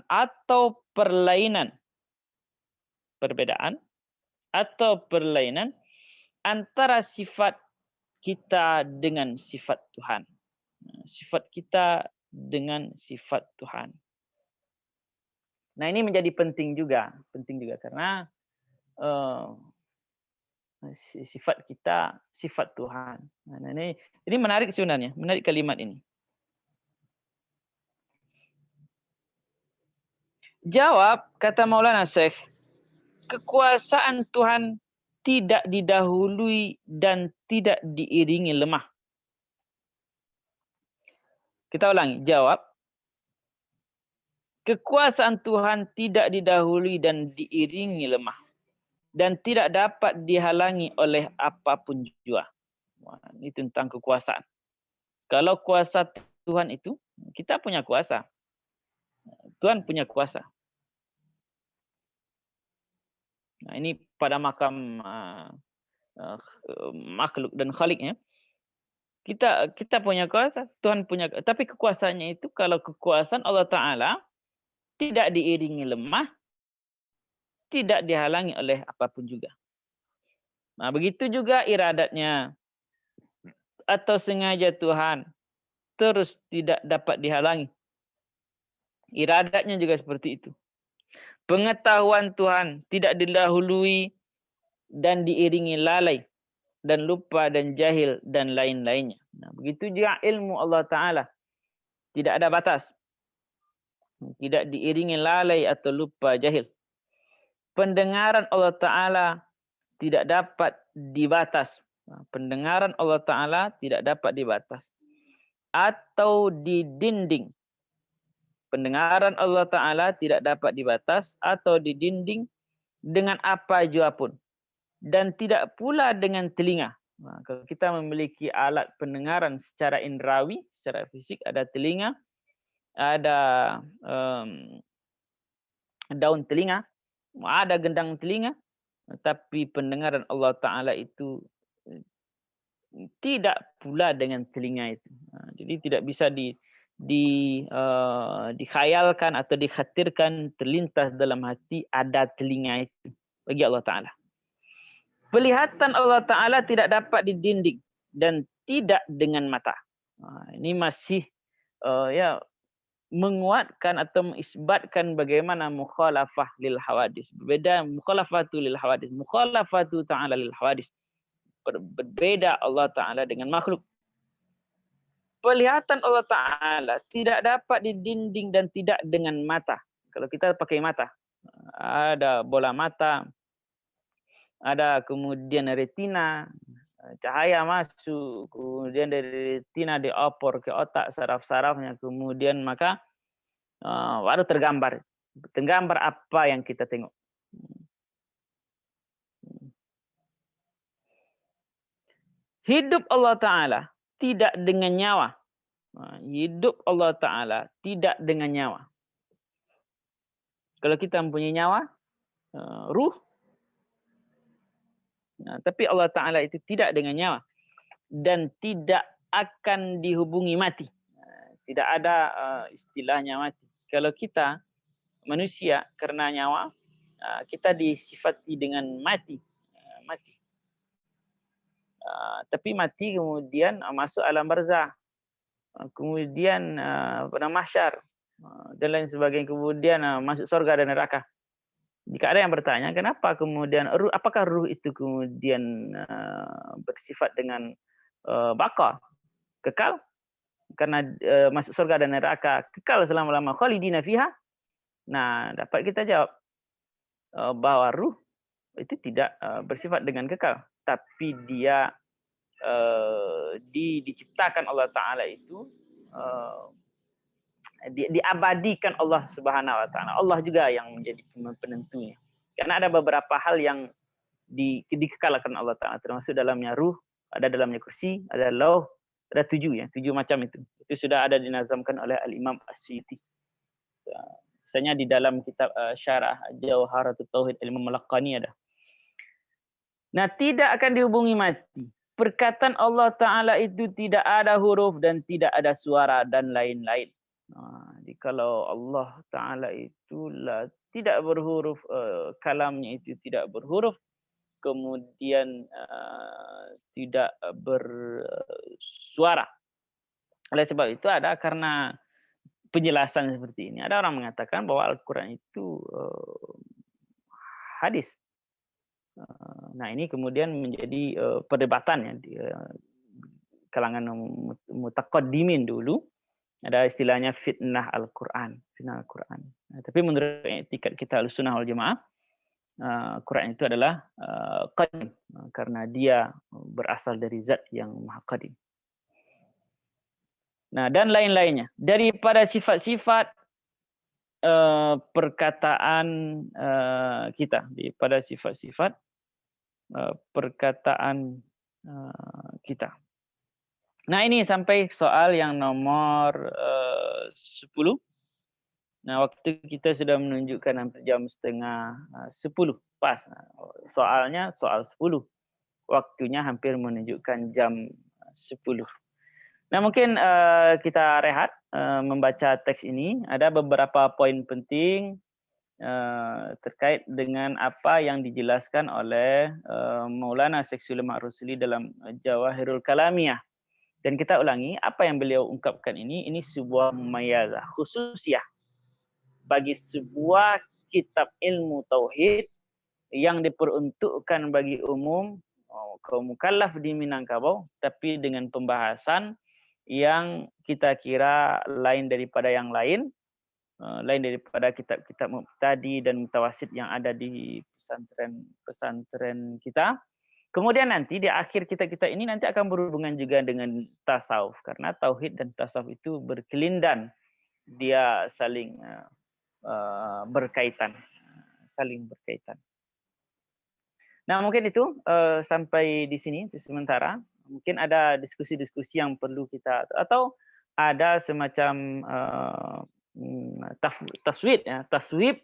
atau perlainan antara sifat kita dengan sifat Tuhan. Sifat kita dengan sifat Tuhan. Nah, ini menjadi penting juga karena Sifat kita, sifat Tuhan. Nah, ini menarik sebenarnya, menarik kalimat ini. Jawab, kata Maulana Syekh, kekuasaan Tuhan tidak didahului dan tidak diiringi lemah. Kita ulangi, jawab. Kekuasaan Tuhan tidak didahului dan diiringi lemah. Dan tidak dapat dihalangi oleh apapun jua. Ini tentang kekuasaan. Kalau kuasa Tuhan itu, kita punya kuasa. Tuhan punya kuasa. Nah, ini pada makam makhluk dan khaliknya. Kita punya kuasa, Tuhan punya, tapi kekuasaannya itu kalau kekuasaan Allah Ta'ala tidak diiringi lemah, tidak dihalangi oleh apapun juga. Nah, begitu juga iradatnya atau sengaja Tuhan terus tidak dapat dihalangi. Iradatnya juga seperti itu. Pengetahuan Tuhan tidak didahului dan diiringi lalai dan lupa dan jahil dan lain-lainnya. Nah, begitu juga ilmu Allah Ta'ala. Tidak ada batas. Tidak diiringi lalai atau lupa jahil. Pendengaran Allah Ta'ala tidak dapat dibatas. Pendengaran Allah Ta'ala tidak dapat dibatas. Atau didinding. Pendengaran Allah Ta'ala tidak dapat dibatas atau didinding dengan apa jua pun. Dan tidak pula dengan telinga. Nah, kalau kita memiliki alat pendengaran secara indrawi, secara fisik, ada telinga, ada daun telinga, ada gendang telinga, tapi pendengaran Allah Ta'ala itu tidak pula dengan telinga itu. Jadi tidak bisa dikhayalkan atau dikhatirkan terlintas dalam hati ada telinga itu bagi Allah Ta'ala. Penglihatan Allah Ta'ala tidak dapat didinding dan tidak dengan mata. Ini masih menguatkan atau mengisbatkan bagaimana mukhalafah lil hawadis. Berbeda mukhalafatu lil hawadis. Mukhalafatu Ta'ala lil hawadis. Berbeda Allah Ta'ala dengan makhluk. Penglihatan Allah Ta'ala tidak dapat didinding dan tidak dengan mata. Kalau kita pakai mata, ada bola mata, ada kemudian retina, cahaya masuk, kemudian dari retina diopor ke otak saraf-sarafnya, kemudian maka baru tergambar apa yang kita tengok. Hidup Allah Ta'ala tidak dengan nyawa. Hidup Allah Ta'ala tidak dengan nyawa. Kalau kita mempunyai nyawa, ruh, tapi Allah Ta'ala itu tidak dengan nyawa. Dan tidak akan dihubungi mati. Tidak ada istilahnya mati. Kalau kita, manusia, karena nyawa, kita disifati dengan mati. Tapi mati kemudian masuk alam barzah, kemudian pada mahsyar dan lain sebagainya, kemudian masuk surga dan neraka. Jika ada yang bertanya kenapa kemudian apakah ruh itu kemudian bersifat dengan baqa, kekal, karena masuk surga dan neraka kekal selama-lama, khalidina fiha. Nah, dapat kita jawab bahwa ruh itu tidak bersifat dengan kekal, tapi dia diciptakan Allah Ta'ala itu diabadikan Allah Subhanahu Wa Ta'ala. Allah juga yang menjadi penentunya. Karena ada beberapa hal yang dikekalkan Allah Ta'ala, termasuk dalamnya ruh, ada dalamnya kursi, ada lauh, ada 7 macam itu. Itu sudah ada dinazamkan oleh Al-Imam As-Suyuti. Misalnya di dalam kitab Syarah Jawharatut Tauhid Al-Imam Al-Laqani ada. Nah, tidak akan dihubungi mati. Perkataan Allah Ta'ala itu tidak ada huruf dan tidak ada suara dan lain-lain. Jadi kalau Allah Ta'ala itu tidak berhuruf, kalamnya itu tidak berhuruf, kemudian tidak bersuara. Oleh sebab itu ada karena penjelasan seperti ini. Ada orang mengatakan bahwa Al-Quran itu hadis. Nah, ini kemudian menjadi perdebatan ya di kalangan mutaqaddimin dulu. Ada istilahnya fitnah Al-Quran. Nah, tapi menurut etikat kita Ahlussunnah wal Jamaah, Quran itu adalah qadim karena dia berasal dari zat yang maha qadim. Nah, dan lain-lainnya. Daripada sifat-sifat perkataan kita, daripada sifat-sifat perkataan kita. Nah, ini sampai soal yang nomor 10. Nah, waktu kita sudah menunjukkan hampir jam setengah 10. Pas. Soalnya soal 10. Waktunya hampir menunjukkan jam 10. Nah, mungkin kita rehat membaca teks ini. Ada beberapa poin penting terkait dengan apa yang dijelaskan oleh Maulana Syekh Sulaiman Ar-Rusuli dalam Jawahirul Kalamiyah. Dan kita ulangi, apa yang beliau ungkapkan ini sebuah mumayazah, khususiyah bagi sebuah kitab ilmu tauhid yang diperuntukkan bagi umum kaum mukallaf di Minangkabau, tapi dengan pembahasan yang kita kira lain daripada yang lain, lain daripada kitab-kitab Muqtadi dan Mutawasid yang ada di pesantren kita. Kemudian nanti di akhir kitab-kitab ini nanti akan berhubungan juga dengan tasawuf, karena tauhid dan tasawuf itu berkelindan, dia saling berkaitan, saling berkaitan. Nah, mungkin itu sampai di sini untuk sementara. Mungkin ada diskusi-diskusi yang perlu kita, atau ada semacam taswib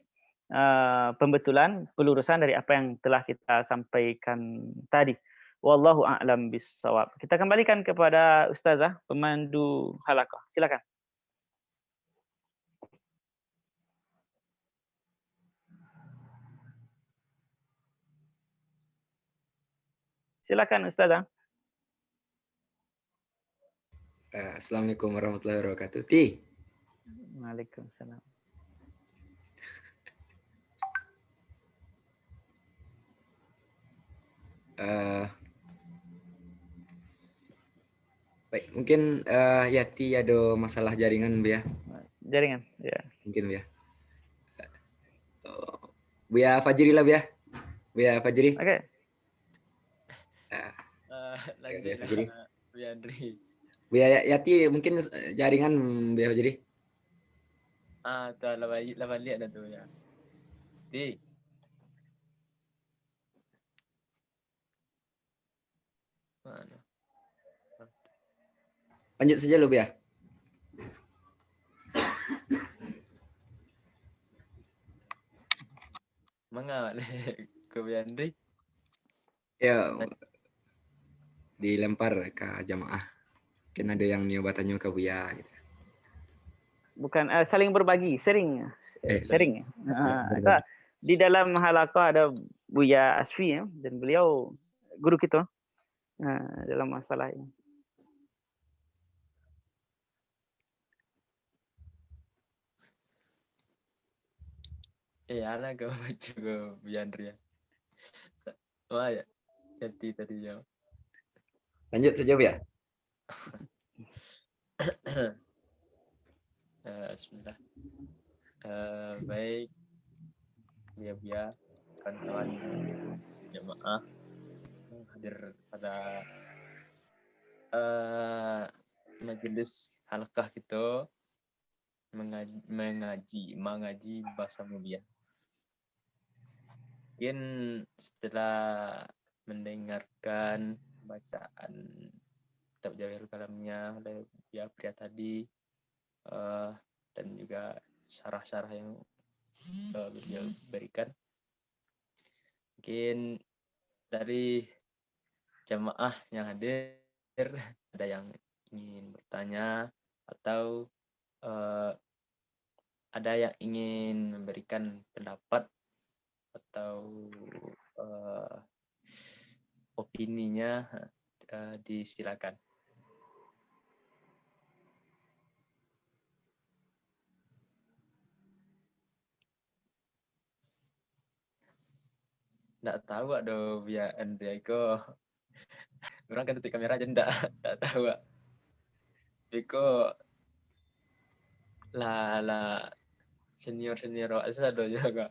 pembetulan pelurusan dari apa yang telah kita sampaikan tadi. Wallahu a'lam bissawab. Kita kembalikan kepada Ustazah pemandu halaqah. Silakan. Silakan Ustazah.
Assalamualaikum warahmatullahi wabarakatuh. Ti.
Waalaikumsalam.
Baik, mungkin Yati ada masalah jaringan, ya.
Jaringan, ya.
Mungkin, ya. Buya Fajri lah, ya. Buya Fajri.
Oke.
Lanjut lah, Buya Andri.
Buya Yati, mungkin jaringan Buya Fajri.
Tuh lawan lihat dah tu ya. Ti. Mana?
Lanjut saja lo, Buya.
Mangga ke Buya Andri.
Ya, dilempar ke jamaah. Mungkin ada yang nyoba tanya ke Buya. Gitu.
Bukan saling berbagi, sharing. Sharing.
Berbagi.
Di dalam halaqah ada Buya Asfi ya, dan beliau guru kita dalam masalah ini.
Anak kau baca ke Buya Andri ya. Wah ya, Yati tadi ya.
Lanjut saja, Buya.
Bismillah. Baik, Buya, kawan-kawan jemaah yang hadir pada majelis halaqah kita mengaji bahasa Mubiah. Mungkin setelah mendengarkan bacaan kitab Jawahirul Kalamiyah oleh Buya Pria tadi dan juga syarah-syarah yang beliau berikan, mungkin dari jamaah yang hadir ada yang ingin bertanya atau ada yang ingin memberikan pendapat atau opininya, disilakan. Nggak tahu aduh ya Andrea Iko. Orang kan tutup kamera aja nggak tahu. Iko lah senior asa do juga.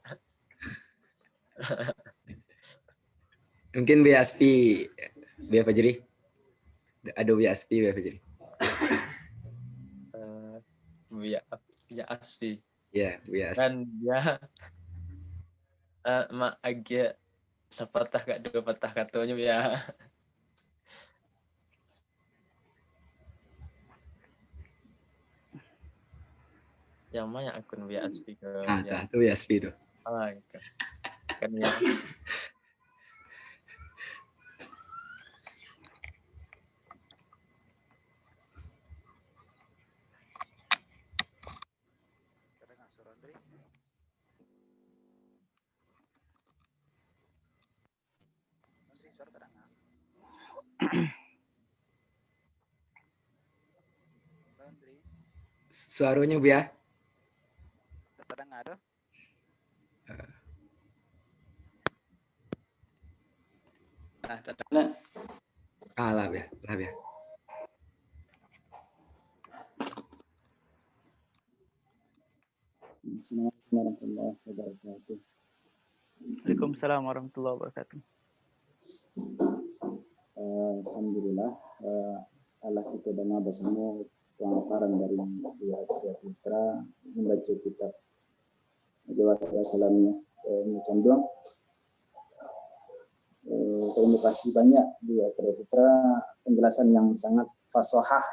Mungkin BSP apa jadi? Ada BSP apa jadi?
Ya Asfi.
Ya, BSP.
Kan ya mak agak sepatah gak dua patah katanya ya. Yang mana akun BSP ke ya.
Itu BSP itu.
Kan ya.
Suaranya Bu ya.
Terdengar?
Terdengar.
Lah ya.
Assalamualaikum warahmatullahi wabarakatuh.
Waalaikumsalam warahmatullahi wabarakatuh.
Alhamdulillah, Allah kita dan Abah semua pengaparan dari pihak Putra membaca kitab Jawahir Kalamnya Canduang. Terima kasih banyak pihak Putra, penjelasan yang sangat fasahah,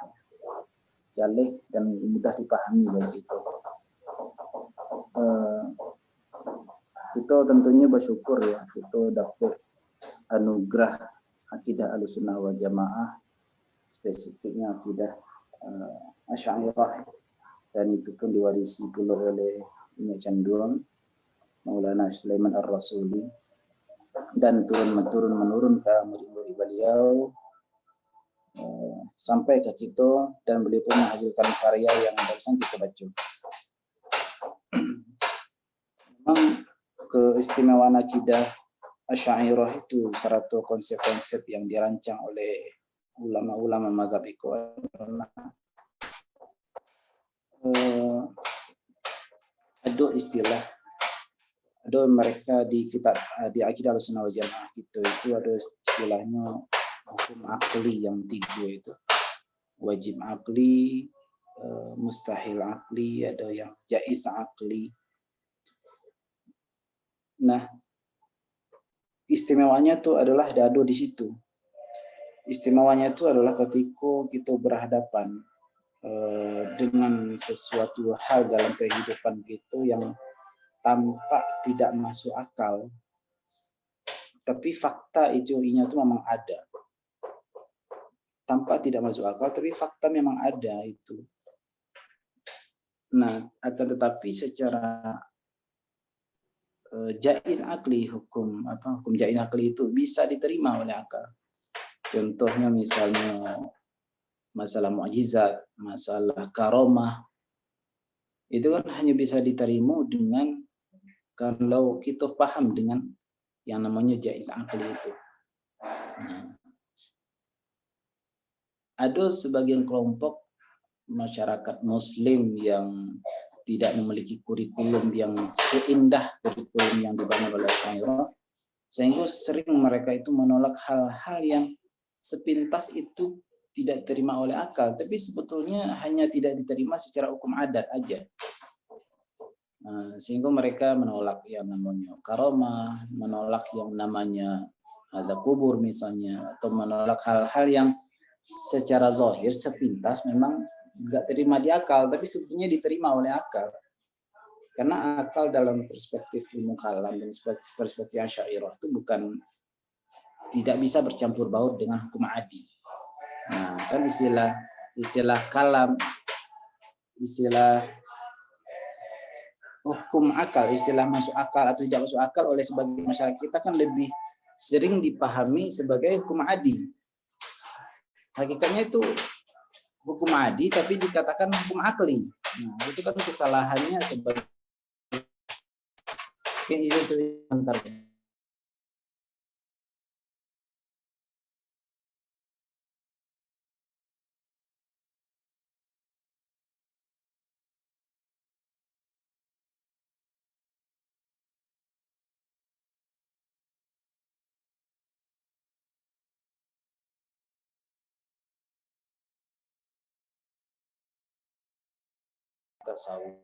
jaleh dan mudah dipahami bagi itu. Kita tentunya bersyukur ya, kita dapat anugerah akidah Ahlussunnah wal Jamaah, spesifiknya akidah Asy'ariyah, dan itu pun diwarisi pula oleh Imam Canduang, Maulana Sulaiman Ar-Rasuli, dan turun menurun ke murid-murid beliau sampai ke kita, dan beliau pun menghasilkan karya yang barusan kita baca. Memang keistimewaan akidah Asy'ariyah itu satu konsep-konsep yang dirancang oleh ulama-ulama mazhab itu ada istilah, ada mereka di kitab di akidah Ahlussunnah wal Jamaah itu ada istilahnya hukum akli yang 3 itu, wajib akli, mustahil akli, ada yang jaiz akli. Nah, istimewanya itu adalah dado di situ. Istimewanya itu adalah ketika kita berhadapan dengan sesuatu hal dalam kehidupan kita yang tampak tidak masuk akal, tapi fakta inya itu memang ada. Tampak tidak masuk akal, tapi fakta memang ada itu. Nah, akan tetapi secara jaiz akli, hukum jaiz akli itu bisa diterima oleh akal. Contohnya misalnya masalah mukjizat, masalah karomah, itu kan hanya bisa diterima dengan kalau kita paham dengan yang namanya jaiz akli itu. Nah, ada sebagian kelompok masyarakat Muslim yang tidak memiliki kurikulum yang seindah kurikulum yang dibangun oleh Asy'ariyah, sehingga sering mereka itu menolak hal-hal yang sepintas itu tidak diterima oleh akal, tapi sebetulnya hanya tidak diterima secara hukum adat aja. Sehingga mereka menolak yang namanya karomah, menolak yang namanya ada kubur misalnya, atau menolak hal-hal yang secara zahir sepintas memang nggak terima di akal, tapi sebetulnya diterima oleh akal. Karena akal dalam perspektif ilmu kalam dan perspektif Asy'ariyah itu bukan tidak bisa bercampur baur dengan hukum adi. Nah, kan istilah kalam, istilah hukum akal, istilah masuk akal atau tidak masuk akal oleh sebagian masyarakat kita kan lebih sering dipahami sebagai hukum adi. Hakikatnya itu hukum adi tapi dikatakan hukum akli. Nah, itu kan kesalahannya sebagai izin sebentar. tasawuf.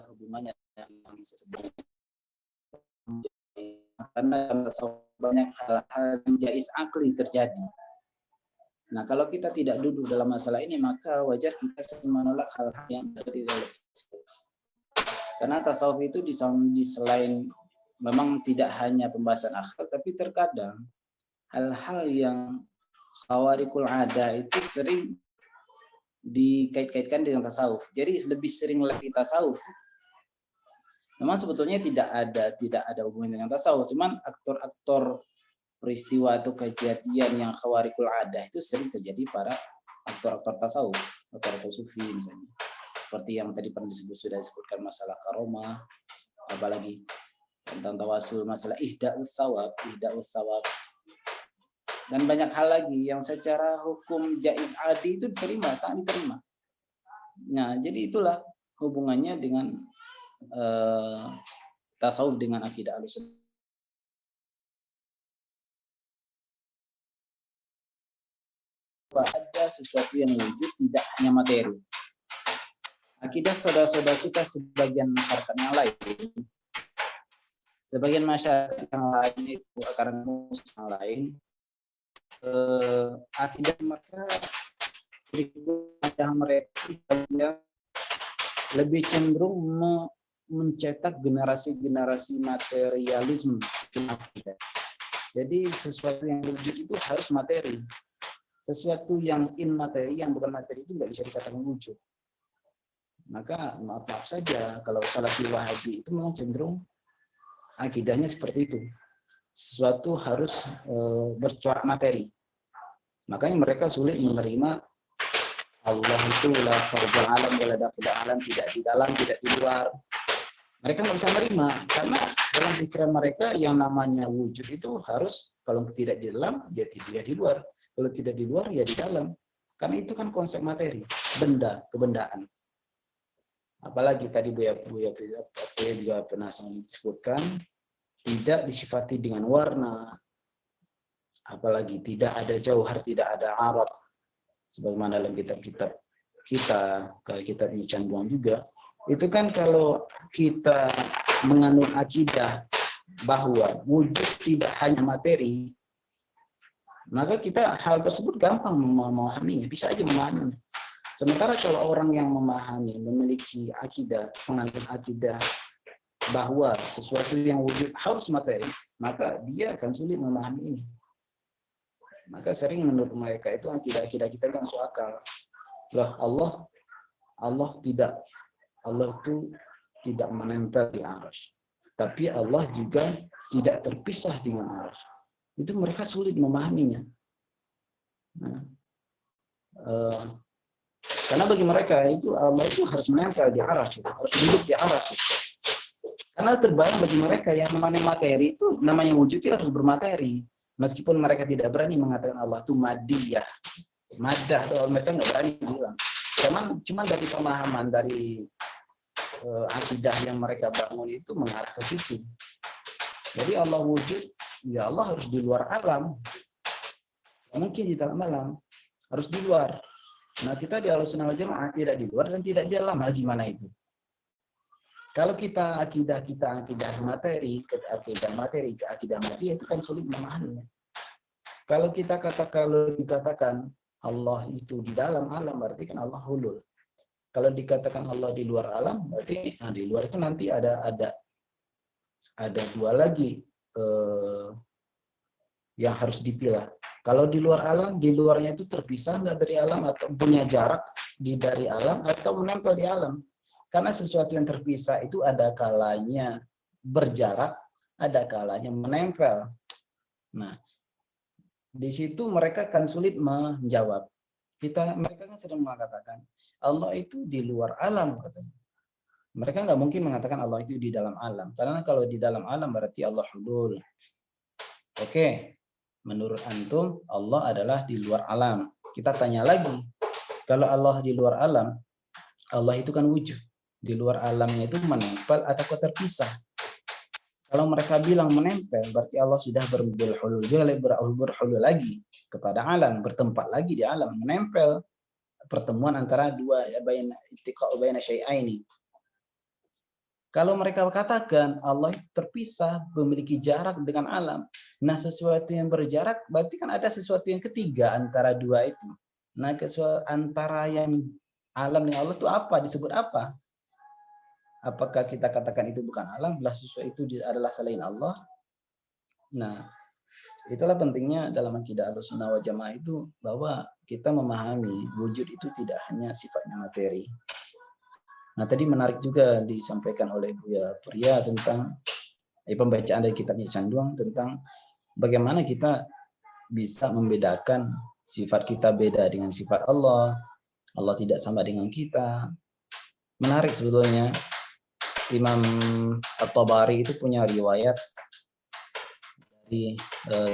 Hubungannya yang disebut, karena banyak hal-hal yang jais akli terjadi. Nah, kalau kita tidak duduk dalam masalah ini, maka wajar kita sering menolak hal-hal yang ada di dalam tasawuf. Karena tasawuf itu di selain memang tidak hanya pembahasan akhlak, tapi terkadang hal-hal yang khawarikul ada itu sering dikait-kaitkan dengan tasawuf. Jadi lebih sering lagi tasawuf. Memang sebetulnya tidak ada hubungan dengan tasawuf, cuman aktor-aktor peristiwa atau kejadian yang khawarikul adah itu sering terjadi pada aktor-aktor tasawuf, aktor sufi misalnya. Seperti yang tadi pernah sudah disebutkan masalah karomah, apalagi tentang tawasul, masalah ihda'us thawab, dan banyak hal lagi yang secara hukum jaiz adi itu diterima, sangat diterima. Nah, jadi itulah hubungannya dengan tasawuf dengan akidah Ahlussunnah. Ada sesuatu yang wujud, tidak hanya materi. Akidah saudara-saudara kita sebagian masyarakat yang lain, sebagian masyarakat yang lain itu akaran yang lain, akidah mereka lebih cenderung mencetak generasi-generasi materialisme. Jadi sesuatu yang wujud itu harus materi. Sesuatu yang materi, yang bukan materi itu nggak bisa dikatakan wujud. Maka maaf saja kalau Salafi Wahabi itu memang cenderung akidahnya seperti itu. Sesuatu harus bercorak materi. Makanya mereka sulit menerima Allah itu la fardul alam wala daful alam, tidak di dalam, tidak di luar. Mereka nggak bisa menerima karena dalam pikiran mereka yang namanya wujud itu harus kalau tidak di dalam, dia tidak di luar. Kalau tidak di luar, ya di dalam. Karena itu kan konsep materi, benda, kebendaan. Apalagi tadi Buya juga pernah sebutkan, tidak disifati dengan warna. Apalagi tidak ada jauhar, tidak ada arat. Sebagaimana dalam kitab-kitab kita, kalau kitab Canduang juga, itu kan kalau kita menganut akidah bahwa wujud tidak hanya materi, maka kita hal tersebut gampang memahaminya, bisa aja memahaminya. Sementara kalau orang yang memahami, memiliki akidah, menganut akidah bahwa sesuatu yang wujud harus materi, maka dia akan sulit memahami ini. Maka sering menurut mereka itu akidah-akidah kita kan masuk akal. Loh, Allah itu tidak menempel di arsy. Tapi Allah juga tidak terpisah dengan arsy. Itu mereka sulit memahaminya. Nah, karena bagi mereka itu Allah itu harus menempel di arsy, harus duduk di arsy. Karena terbayang bagi mereka yang namanya materi itu, namanya wujud itu harus bermateri. Meskipun mereka tidak berani mengatakan Allah itu madiyah, madah, mereka nggak berani bilang. Cuman dari pemahaman dari akidah yang mereka bangun itu mengarah ke situ. Jadi Allah wujud, ya Allah harus di luar alam. Mungkin di dalam alam, harus di luar. Nah kita di Ahlussunnah wal Jamaah tidak di luar dan tidak di dalam. Gimana itu? Kalau kita akidah materi, akidah mati itu kan sulit memahaminya. Kalau dikatakan Allah itu di dalam alam, berarti kan Allah hulul. Kalau dikatakan Allah di luar alam, berarti di luar itu nanti ada dua lagi yang harus dipilah. Kalau di luar alam, di luarnya itu terpisah dari alam atau punya jarak dari alam atau menempel di alam. Karena sesuatu yang terpisah itu ada kalanya berjarak, ada kalanya menempel. Nah, di situ mereka kan sulit menjawab. Mereka kan sering mengatakan Allah itu di luar alam, katanya. Mereka nggak mungkin mengatakan Allah itu di dalam alam, karena kalau di dalam alam berarti Allah hulul. Oke, menurut antum Allah adalah di luar alam. Kita tanya lagi, kalau Allah di luar alam, Allah itu kan wujud. Di luar alamnya itu menempel atau terpisah. Kalau mereka bilang menempel, berarti Allah sudah berhulul lagi kepada alam, bertempat lagi di alam, menempel pertemuan antara dua baina ittiqa baina syai'aini. Kalau mereka katakan Allah terpisah, memiliki jarak dengan alam, nah sesuatu yang berjarak berarti kan ada sesuatu yang ketiga antara dua itu. Nah, antara yang alam dengan Allah itu apa? Disebut apa? Apakah kita katakan itu bukan alam, belah sesuatu itu adalah selain Allah? Nah, itulah pentingnya dalam akidah Ahlussunnah wal Jamaah itu, bahwa kita memahami wujud itu tidak hanya sifatnya materi. Nah, tadi menarik juga disampaikan oleh Buya Pria tentang pembacaan dari kitabnya Canduang tentang bagaimana kita bisa membedakan sifat kita beda dengan sifat Allah, Allah tidak sama dengan kita. Menarik sebetulnya. Imam At-Tabari itu punya riwayat dari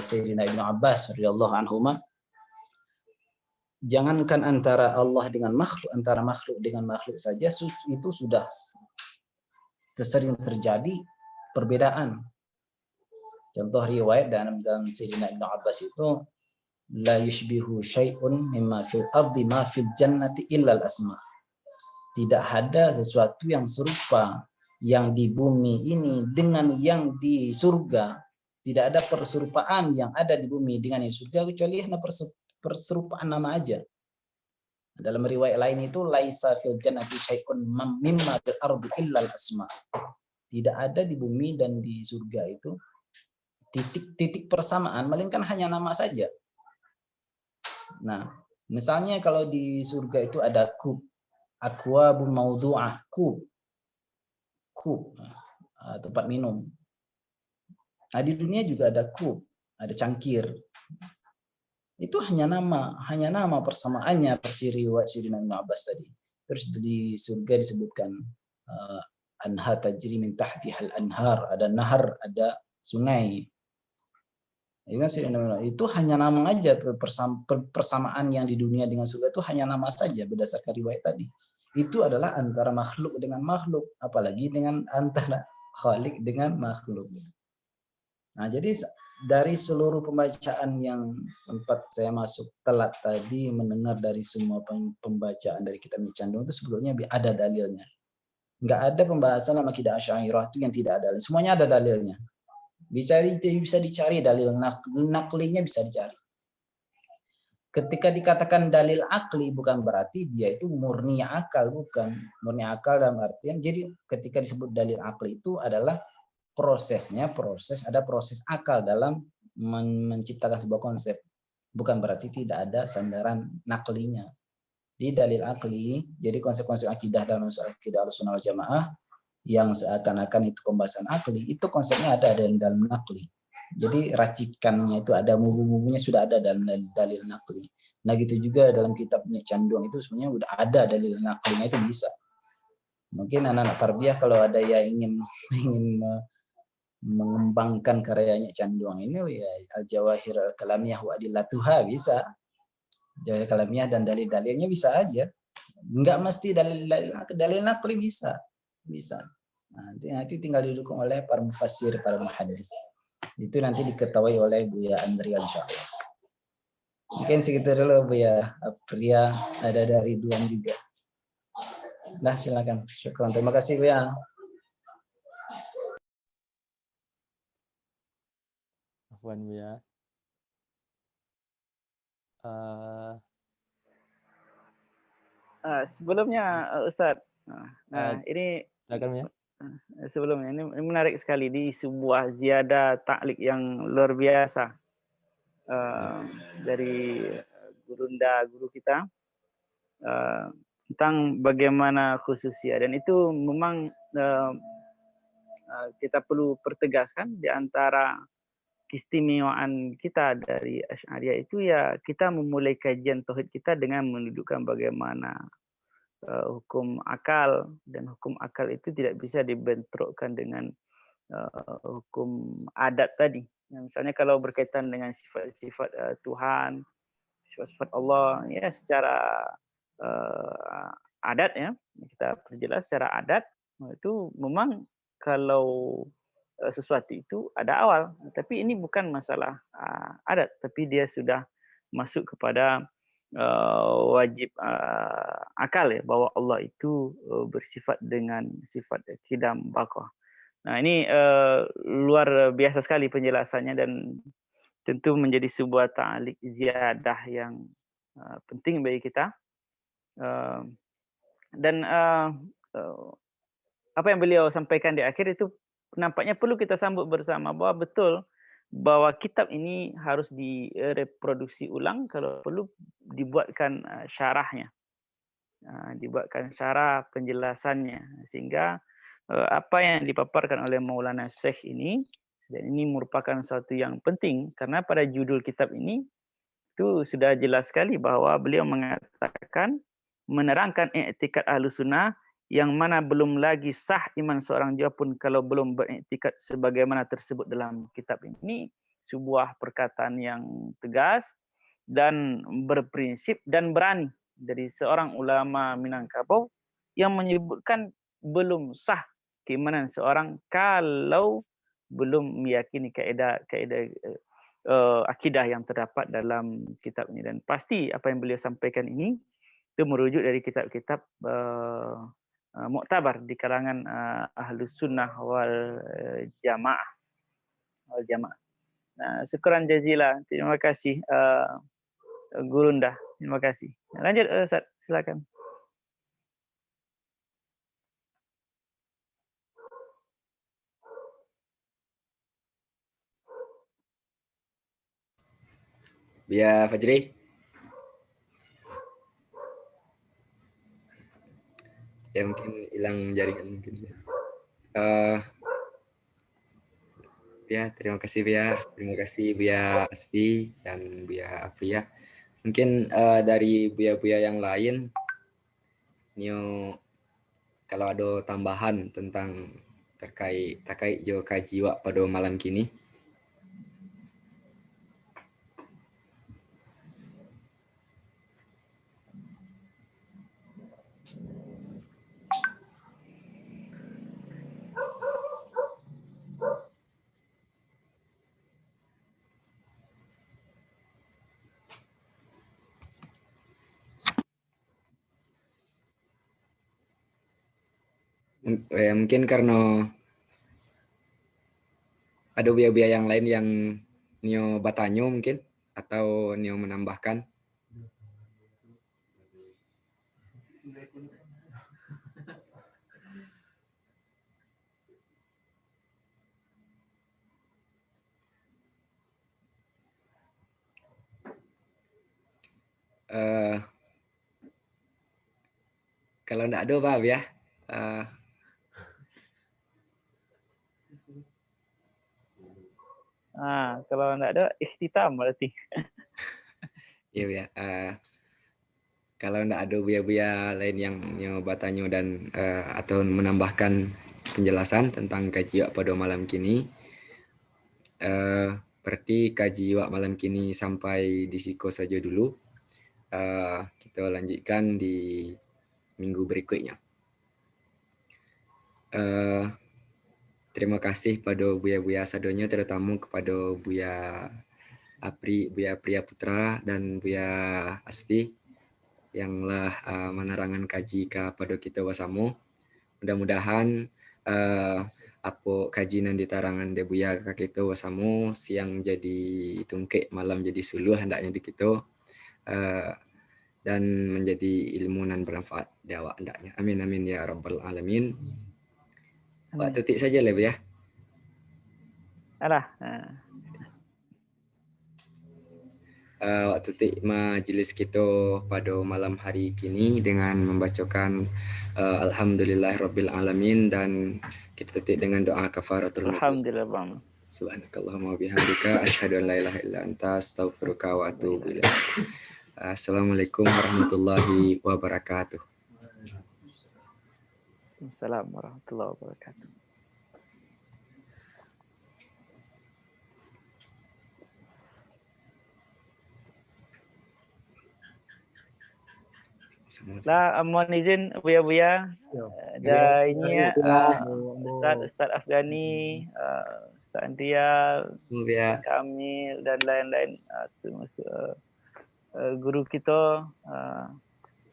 Sayyidina Ibnu Abbas radhiyallahu anhuma. Jangankan antara Allah dengan makhluk, antara makhluk dengan makhluk saja itu sudah sering terjadi perbedaan. Contoh riwayat dalam Sayyidina Ibnu Abbas itu, la yushbihu syai'un mimma fil ardi ma fil jannati illa al-asma. Tidak ada sesuatu yang serupa yang di bumi ini dengan yang di surga. Tidak ada perserupaan yang ada di bumi dengan yang di surga kecuali hanya perserupaan nama aja. Dalam riwayat lain itu laisa fil jannati syai'un mimma fil ardi illa al-asma. Tidak ada di bumi dan di surga itu titik-titik persamaan, melainkan hanya nama saja. Nah, misalnya kalau di surga itu ada kub, akwabun mawdu'ah, kub, tempat minum. Nah, di dunia juga ada kub, ada cangkir. Itu hanya nama persamaannya versi riwayat Sayyidina Ibnu Abbas tadi. Terus di surga disebutkan anhar tajri min tahtihal anhar, ada nahar, ada sungai. Itu hanya nama aja, persamaan yang di dunia dengan surga itu hanya nama saja berdasarkan riwayat tadi. Itu adalah antara makhluk dengan makhluk, apalagi dengan antara khalik dengan makhluk. Nah, jadi dari seluruh pembacaan yang sempat saya masuk telat tadi, mendengar dari semua pembacaan dari kitab Canduang itu sebetulnya ada dalilnya. Nggak ada pembahasan sama akidah Asy'ariyah itu yang tidak ada. Semuanya ada dalilnya. Bisa dicari dalil naklinya, bisa dicari. Ketika dikatakan dalil akli bukan berarti dia itu murni akal, bukan. Murni akal dalam artian, jadi ketika disebut dalil akli itu adalah ada proses akal dalam menciptakan sebuah konsep. Bukan berarti tidak ada sandaran naklinya. Di dalil akli, jadi konsep-konsep akidah dalam akidah Ahlussunnah wal Jamaah yang seakan-akan itu pembahasan akli, itu konsepnya ada dalam nakli. Jadi racikannya itu ada, bumbu-bumbunya sudah ada dalam dalil nakli. Nah gitu juga dalam kitabnya Canduang itu sebenarnya udah ada dalil naklinya, itu bisa. Mungkin anak-anak tarbiyah kalau ada yang ingin mengembangkan karyanya Canduang ini, ya Al-Jawahir Al-Kalamiyah wa Adillatuha bisa. Jawahir Kalamiyah dan dalil-dalilnya bisa aja. Enggak mesti dalil nakli bisa. Nanti tinggal didukung oleh para mufassir, para muhaddis. Itu nanti diketahui oleh Buya Andri insyaallah. Mungkin segitu dulu Buya Pria, ada dari Duan juga. Nah, silakan. Syukran. Terima kasih Buya.
Afwan Buya.
Sebelumnya Ustaz, ini
Silakan Buya.
Sebelumnya ini menarik sekali di sebuah ziyadah taklik yang luar biasa dari guru kita tentang bagaimana khususnya, dan itu memang kita perlu pertegaskan di antara keistimewaan kita dari Asy'ariyah itu, ya kita memulai kajian tauhid kita dengan menunjukkan bagaimana hukum akal, dan hukum akal itu tidak bisa dibentrokkan dengan hukum adat tadi. Misalnya kalau berkaitan dengan sifat-sifat Tuhan, sifat-sifat Allah, ya secara adat, ya kita perjelas secara adat itu memang kalau sesuatu itu ada awal. Tapi ini bukan masalah adat, tapi dia sudah masuk kepada wajib akal ya, bahwa Allah itu bersifat dengan sifat qidam baqah. Nah ini luar biasa sekali penjelasannya dan tentu menjadi sebuah ta'liq ziyadah yang penting bagi kita. Dan apa yang beliau sampaikan di akhir itu nampaknya perlu kita sambut bersama, bahwa betul bahwa kitab ini harus direproduksi ulang, kalau perlu dibuatkan syarahnya, dibuatkan syarah penjelasannya, sehingga apa yang dipaparkan oleh Maulana Syekh ini, dan ini merupakan sesuatu yang penting karena pada judul kitab ini itu sudah jelas sekali bahwa beliau mengatakan menerangkan i'tikad Ahlussunnah yang mana belum lagi sah iman seorang jiwa pun kalau belum beriktikad sebagaimana tersebut dalam kitab ini. Sebuah perkataan yang tegas dan berprinsip dan berani dari seorang ulama Minangkabau yang menyebutkan belum sah keimanan seorang kalau belum meyakini kaidah akidah yang terdapat dalam kitab ini. Dan pasti apa yang beliau sampaikan ini itu merujuk dari kitab-kitab muktabar di kalangan Ahlus Sunnah wal Jamaah. Nah, syukran jazila. Terima kasih Gurunda. Terima kasih. Lanjut Ustaz, silakan.
Buya Fajri. Ya mungkin hilang jaringan mungkin. Ya, terima kasih Buya. Terima kasih Buya Asfi dan Buya Apria. Mungkin dari Buya-Buya yang lain, Nio kalau ada tambahan tentang terkait jo kajiwa pada malam kini. Mungkin karena ada buya-buya yang lain yang Nio batanyo mungkin atau Nio menambahkan. Kalau enggak ada Pak ya.
Kalau enggak ada ikhtitam berarti.
Iya ya. Kalau enggak ada buya-buya lain yang bertanya dan atau menambahkan penjelasan tentang kaji pada malam kini, berarti kaji malam kini sampai di siko saja dulu. Kita lanjutkan di minggu berikutnya. Terima kasih pada buya-buya sadonya, terutama kepada Buya Priya Putra dan Buya Asfi yang lah menerangkan kaji kepada kita bersama. Mudah-mudahan apa kaji nan ditarangan de Buya ke kita bersama siang jadi tungkek, malam jadi suluh hendaknya di kita, dan menjadi ilmu nan bermanfaat di awak hendaknya. Amin amin ya rabbal alamin. Pak tutik saja lah ya.
Alah.
Waktu tutik majelis kita pada malam hari kini dengan membacakan Alhamdulillahirabbil alamin, dan kita tutik dengan doa kafaratul majlis.
Alhamdulillah bang.
Subhanakallahumma bihamdika asyhadu an la ilaha illa anta astaghfiruka wa atubu ilaik. Assalamualaikum warahmatullahi wabarakatuh.
Assalamualaikum warahmatullahi wabarakatuh. Lah, mohon izin Buya-Buya. Ada ini ya, Ustaz Afgani, Ustaz Andria,
Buya.
Kamil dan lain-lain, termasuk guru kita.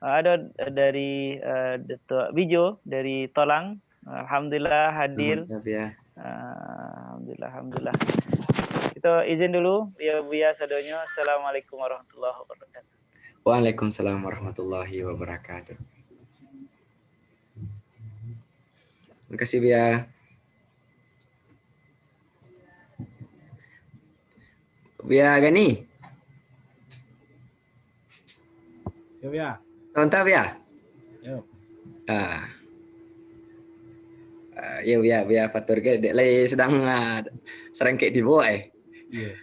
Ada dari Datuk Bijo dari Tolang. Alhamdulillah hadir.
Buya.
Alhamdulillah. Kita izin dulu Buya Sadonyo. Assalamualaikum warahmatullahi wabarakatuh.
Waalaikumsalam warahmatullahi wabarakatuh. Terima kasih Buya. Buya Gani.
Ya, ya.
Sontak Buya.
Yo.
Ya Buya fatur ke dek lay sedang serangkit di bawah
Iya.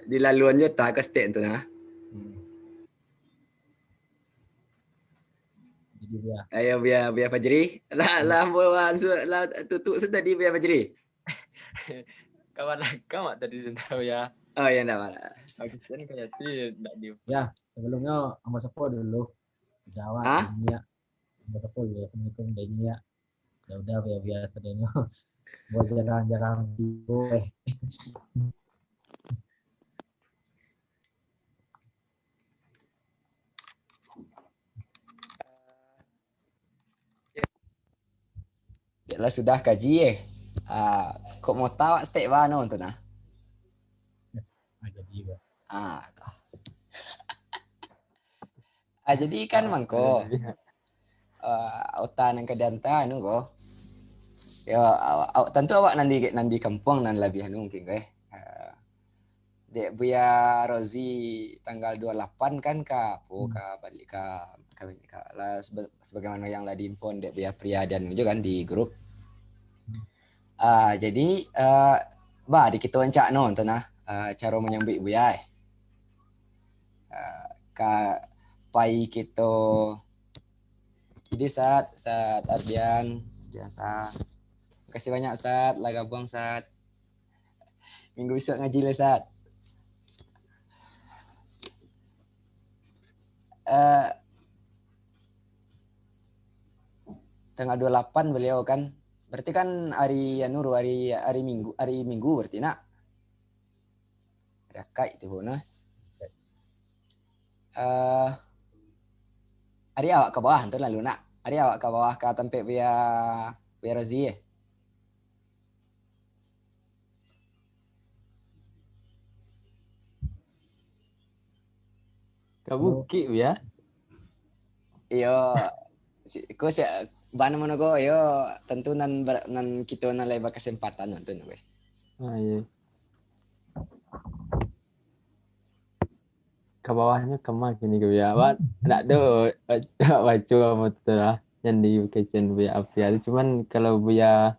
di laluan jo tak ke state tu nah.
Jadi ya.
Ayo Buya Fajri. Lah buat lah tutup tadi Buya Fajri.
Kawan mak tadi sentuh ya.
Oh ya enggak malah.
Aku sen kayak tidak di.
Ya, sebelumnya sama Sepo dulu. Jawab
Hah?
dunia. Sama Sepo dulu. Assalamualaikum dunia. Ya udah biasa deh. Buat jarang-jarang gitu.
Ya sudah kaji kok mau tahu state mana tu nah.
Jadi ya.
Jadi kan mangko otan yang kedanta anu ko. Ya tentu awak nanti kampung nan lebih anu mungkin ke. Dek Buya Rozi tanggal 28 kan balik ke lah sebagaimana yang lah diinfon Dek Buya Pria dan juga kan di grup. Jadi di kita wancak tu nah cara menyambut Buya pai kita jadi saat Ardian biasa. Terima kasih banyak Sat, lah gabung Sat. Minggu besok ngaji lah Sat. Tanggal 28 beliau kan. Berarti kan hari Minggu berarti nak. Ada kai itu nah. Hari awak ke bawah tu lalu nak. Hari awak ke bawah ke tempat Buya Razi
Kau bukit ya?
Iyo, ko siya bana mo nago yo tentu nan kita nan leba kesempatan nonton we.
Iya. Ke bawahnya kemak ini ke ya. Awak nak do baca apa tu lah yang di kitchen Buya Apria. Cuman kalau Buya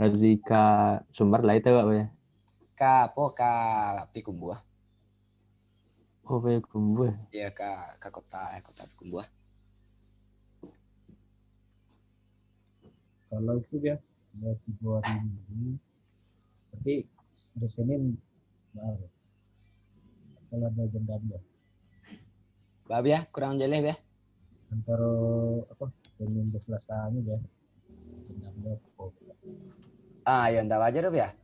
Razika Sumber lah itu apa ya?
Ka Pikumbuah.
Oh Buya Kumbu.
Ya ka kota Pikumbuah.
Kalau itu ya, ada 3 hari ini. Berarti hari Senin baru. Kalau ada agenda dia.
Bab ya, kurang jelas ya.
Antara Senin ke Selasa ini ya. Agenda dia.
Ya ndak wajar ya.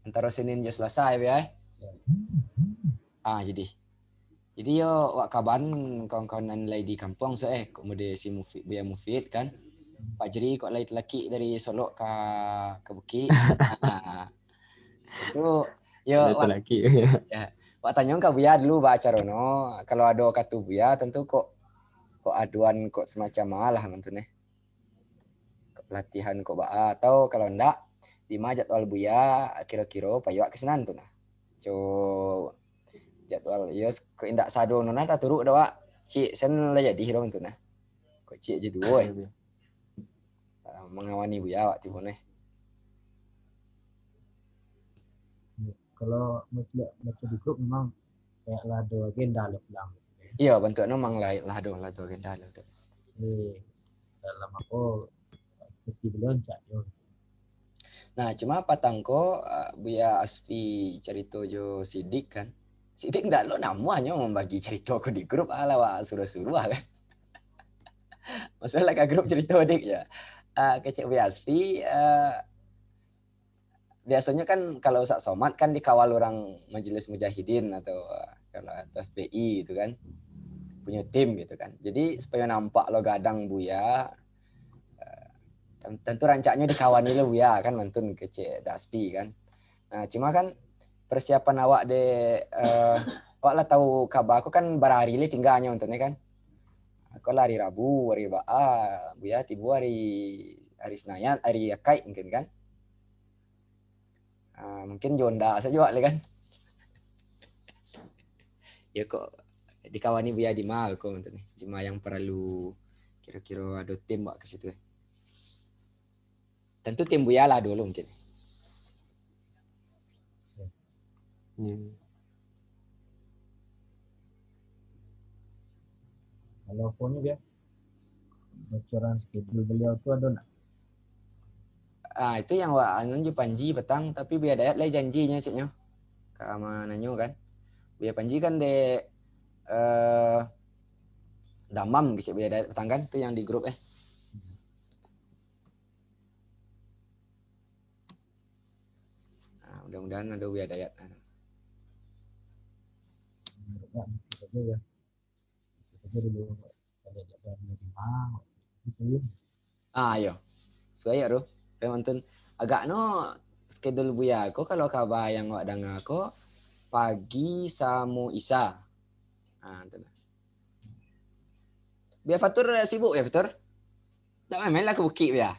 Antara Senin ke Selasa ya. Jadi yo wak kaban kawan-kawan lay di kampung kemudian si Buya Mufid kan. Pak Jeri kok lay laki dari Solo ke Bukit. Itu yo
laki.
Ya. Wak tanya ke Buya dulu baca rono. Kalau ada kata Buya tentu kok aduan kok semacam malah mantunya. Kok pelatihan kok atau kalau ndak di jadwal Buya kira-kira payuak kesenan tu nah. Jadwal kok indak sado nona ta turu dah wak. Cik sen lah jadi hirong tu nah. Kok cik je dua mengawani Buya wak tiba nih.
Kalau baca di grup memang kayak ada agenda lah bilang.
Iya bentuknya memang lah ada agenda lah tu.
Dalam aku seperti belum cak.
Nah cuma patangko Buya Asfi cerita jo sidik kan.
Sidik ndak lo namanya membagi cerita aku di grup ala suruh-suruh kan. Masalah ke grup cerita dik ya. Kecek Biaspi biasanya kan kalau sak somat kan dikawal orang majelis mujahidin atau kalau atau FPI itu kan punya tim gitu kan. Jadi supaya nampak lo gadang Buya tentu rancaknya dikawani lo Buya kan mantun kecek Daspi kan. Nah, cuma kan persiapan awak de awak lah tahu kabar aku kan berhari li tinggalnya untungnya kan. Aku lari Rabu, hari Buya tibu hari Senayan, hari Akai mungkin kan. Mungkin Jonda saja wak kan. Ya kok dikawani Buya di mal kok untungnya. Di mal yang perlu kira-kira ada tim wak ke situ. Tentu tim Buya lah dulu mungkin.
Kalau pokoknya dia bocoran schedule beliau tuh ada nak?
Itu yang wak anu Panji petang tapi Buya Dayat lah janjinya ciknya. Keamanannya kan. Buya Panji kan de damam gitu Buya Dayat petang kan itu yang di grup mudah-mudahan ada Buya Dayat.
Ya. Kita dulu ada jadwal di mana gitu.
Yo. Suaya ro. Mantun agak no schedule Buya aku kalau kabar yang wak danga aku pagi samu Isa. Itu lah. Buya Fatur sibuk ya Fatur? Tak main lah ke Bukit Buya.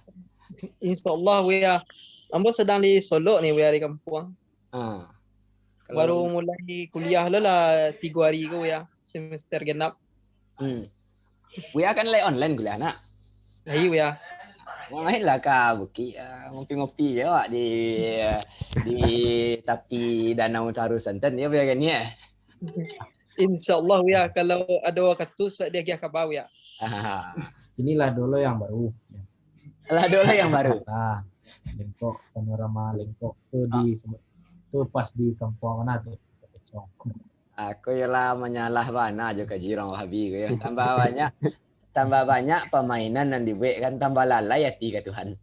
Insyaallah Buya. Ambo sedang di Solo nih Buya di kampung. Baru mulai kuliah lah 3 hari ke Buya. Semester genap.
Buya kan lagi online kuliah nak.
Iya Buya.
Main lah ke Bukit ngopi-ngopi ya wak di tepi Danau Taru Santan ya Buya kan ya.
Insyaallah Buya kalau ada waktu suat dia kabar Buya.
Inilah dulu yang baru.
Lah dulu yang baru.
Nah, Lengkok panorama Lengkok tuh tuh pas di kampung mana tuh?
Aku yalah menyalah bana juga jirong Wahabi ya. Tambah banyak permainan yang dibuat kan tambah lalai hati ke Tuhan.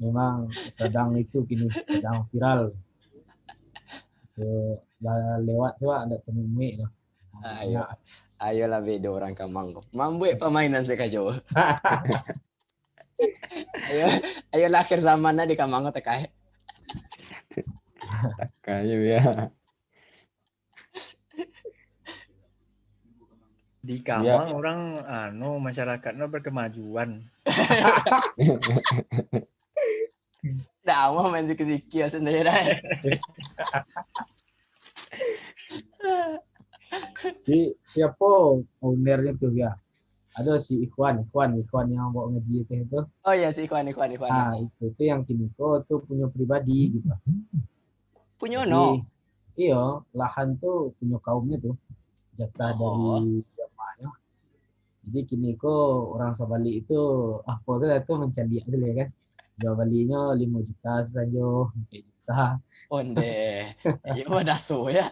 Memang sedang itu kini sedang viral. Lewat tuh ada temui lah.
Ayolah beda orang Kamang. Membuat permainan sekajau. Ayolah akhir zaman di Kamang tekai.
Kayak ya.
Di Kamang orang masyarakatnya berkemajuan.
Dah mau main zikir-zikir sendiri.
Siapa ownernya tuh ya? Ada si Ikhwan yang bawa ngaji itu.
Oh iya si Ikhwan.
Itu yang kini tuh punya pribadi gitu.
Punya no.
Iya, lahan tuh punya kaumnya tuh. Jatah dari jamaahnya. Jadi kini orang Sabali itu apa tuh mencari aja ya kan. Jual balinya 5 juta saja, 4 juta.
Onde. Iya daso ya.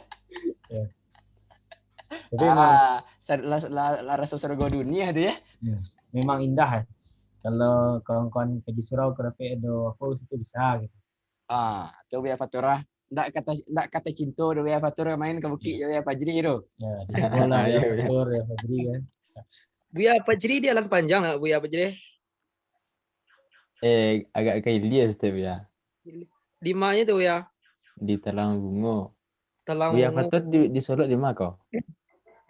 Tapi memang
rasa surga dunia tu ya.
Memang indah ya. Kalau kawan-kawan pergi surau ke ada apa itu bisa gitu.
Tu Buya Faturah. Ndak kata cinta do Buya Faturah main ke Bukit Buya Fajri tu.
Ya, di sekolah ya Fatur ya Fajri kan.
Buya Fajri dia jalan panjang enggak Buya Fajri?
Agak ke Ilyas tu Buya.
Di mana tu Buya?
Di Talang Bungo.
Talang
Buya Fatur di Solo di mana kau?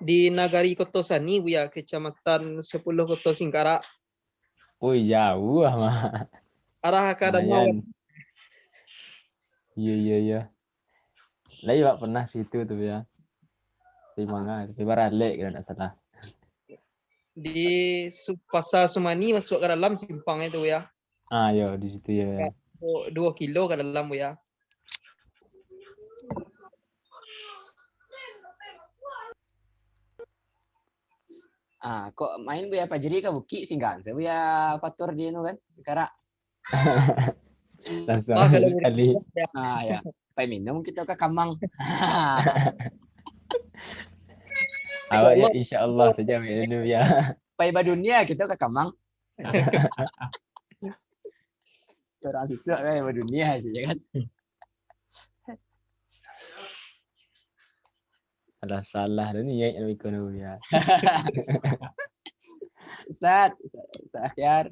Di Nagari Kotosani Buya, Kecamatan 10 Koto Singkara.
Oh jauh mah.
Arah ke Danau.
Iya. Lah ya pernah situ tuh ya. Di mana? Di Baralek kalau tidak salah.
Di Pasar Sumani masuk ke dalam simpang itu ya.
Ya di situ ya.
2 kilo ke dalam ya.
Kok main Buya Fajri ke Bukit singgan. Buya Fatur di kan. Kara.
Langsung
Ah, kalau
kali.
Ya. Pai minum kita ke Kamang.
Awak ya insya-Allah saja dulu ya.
Pai badunia kita ke Kamang. Orang susah kan badunia saja kan.
Ada salah dan ni ya ekonomi ya.
Ustaz Ahyar.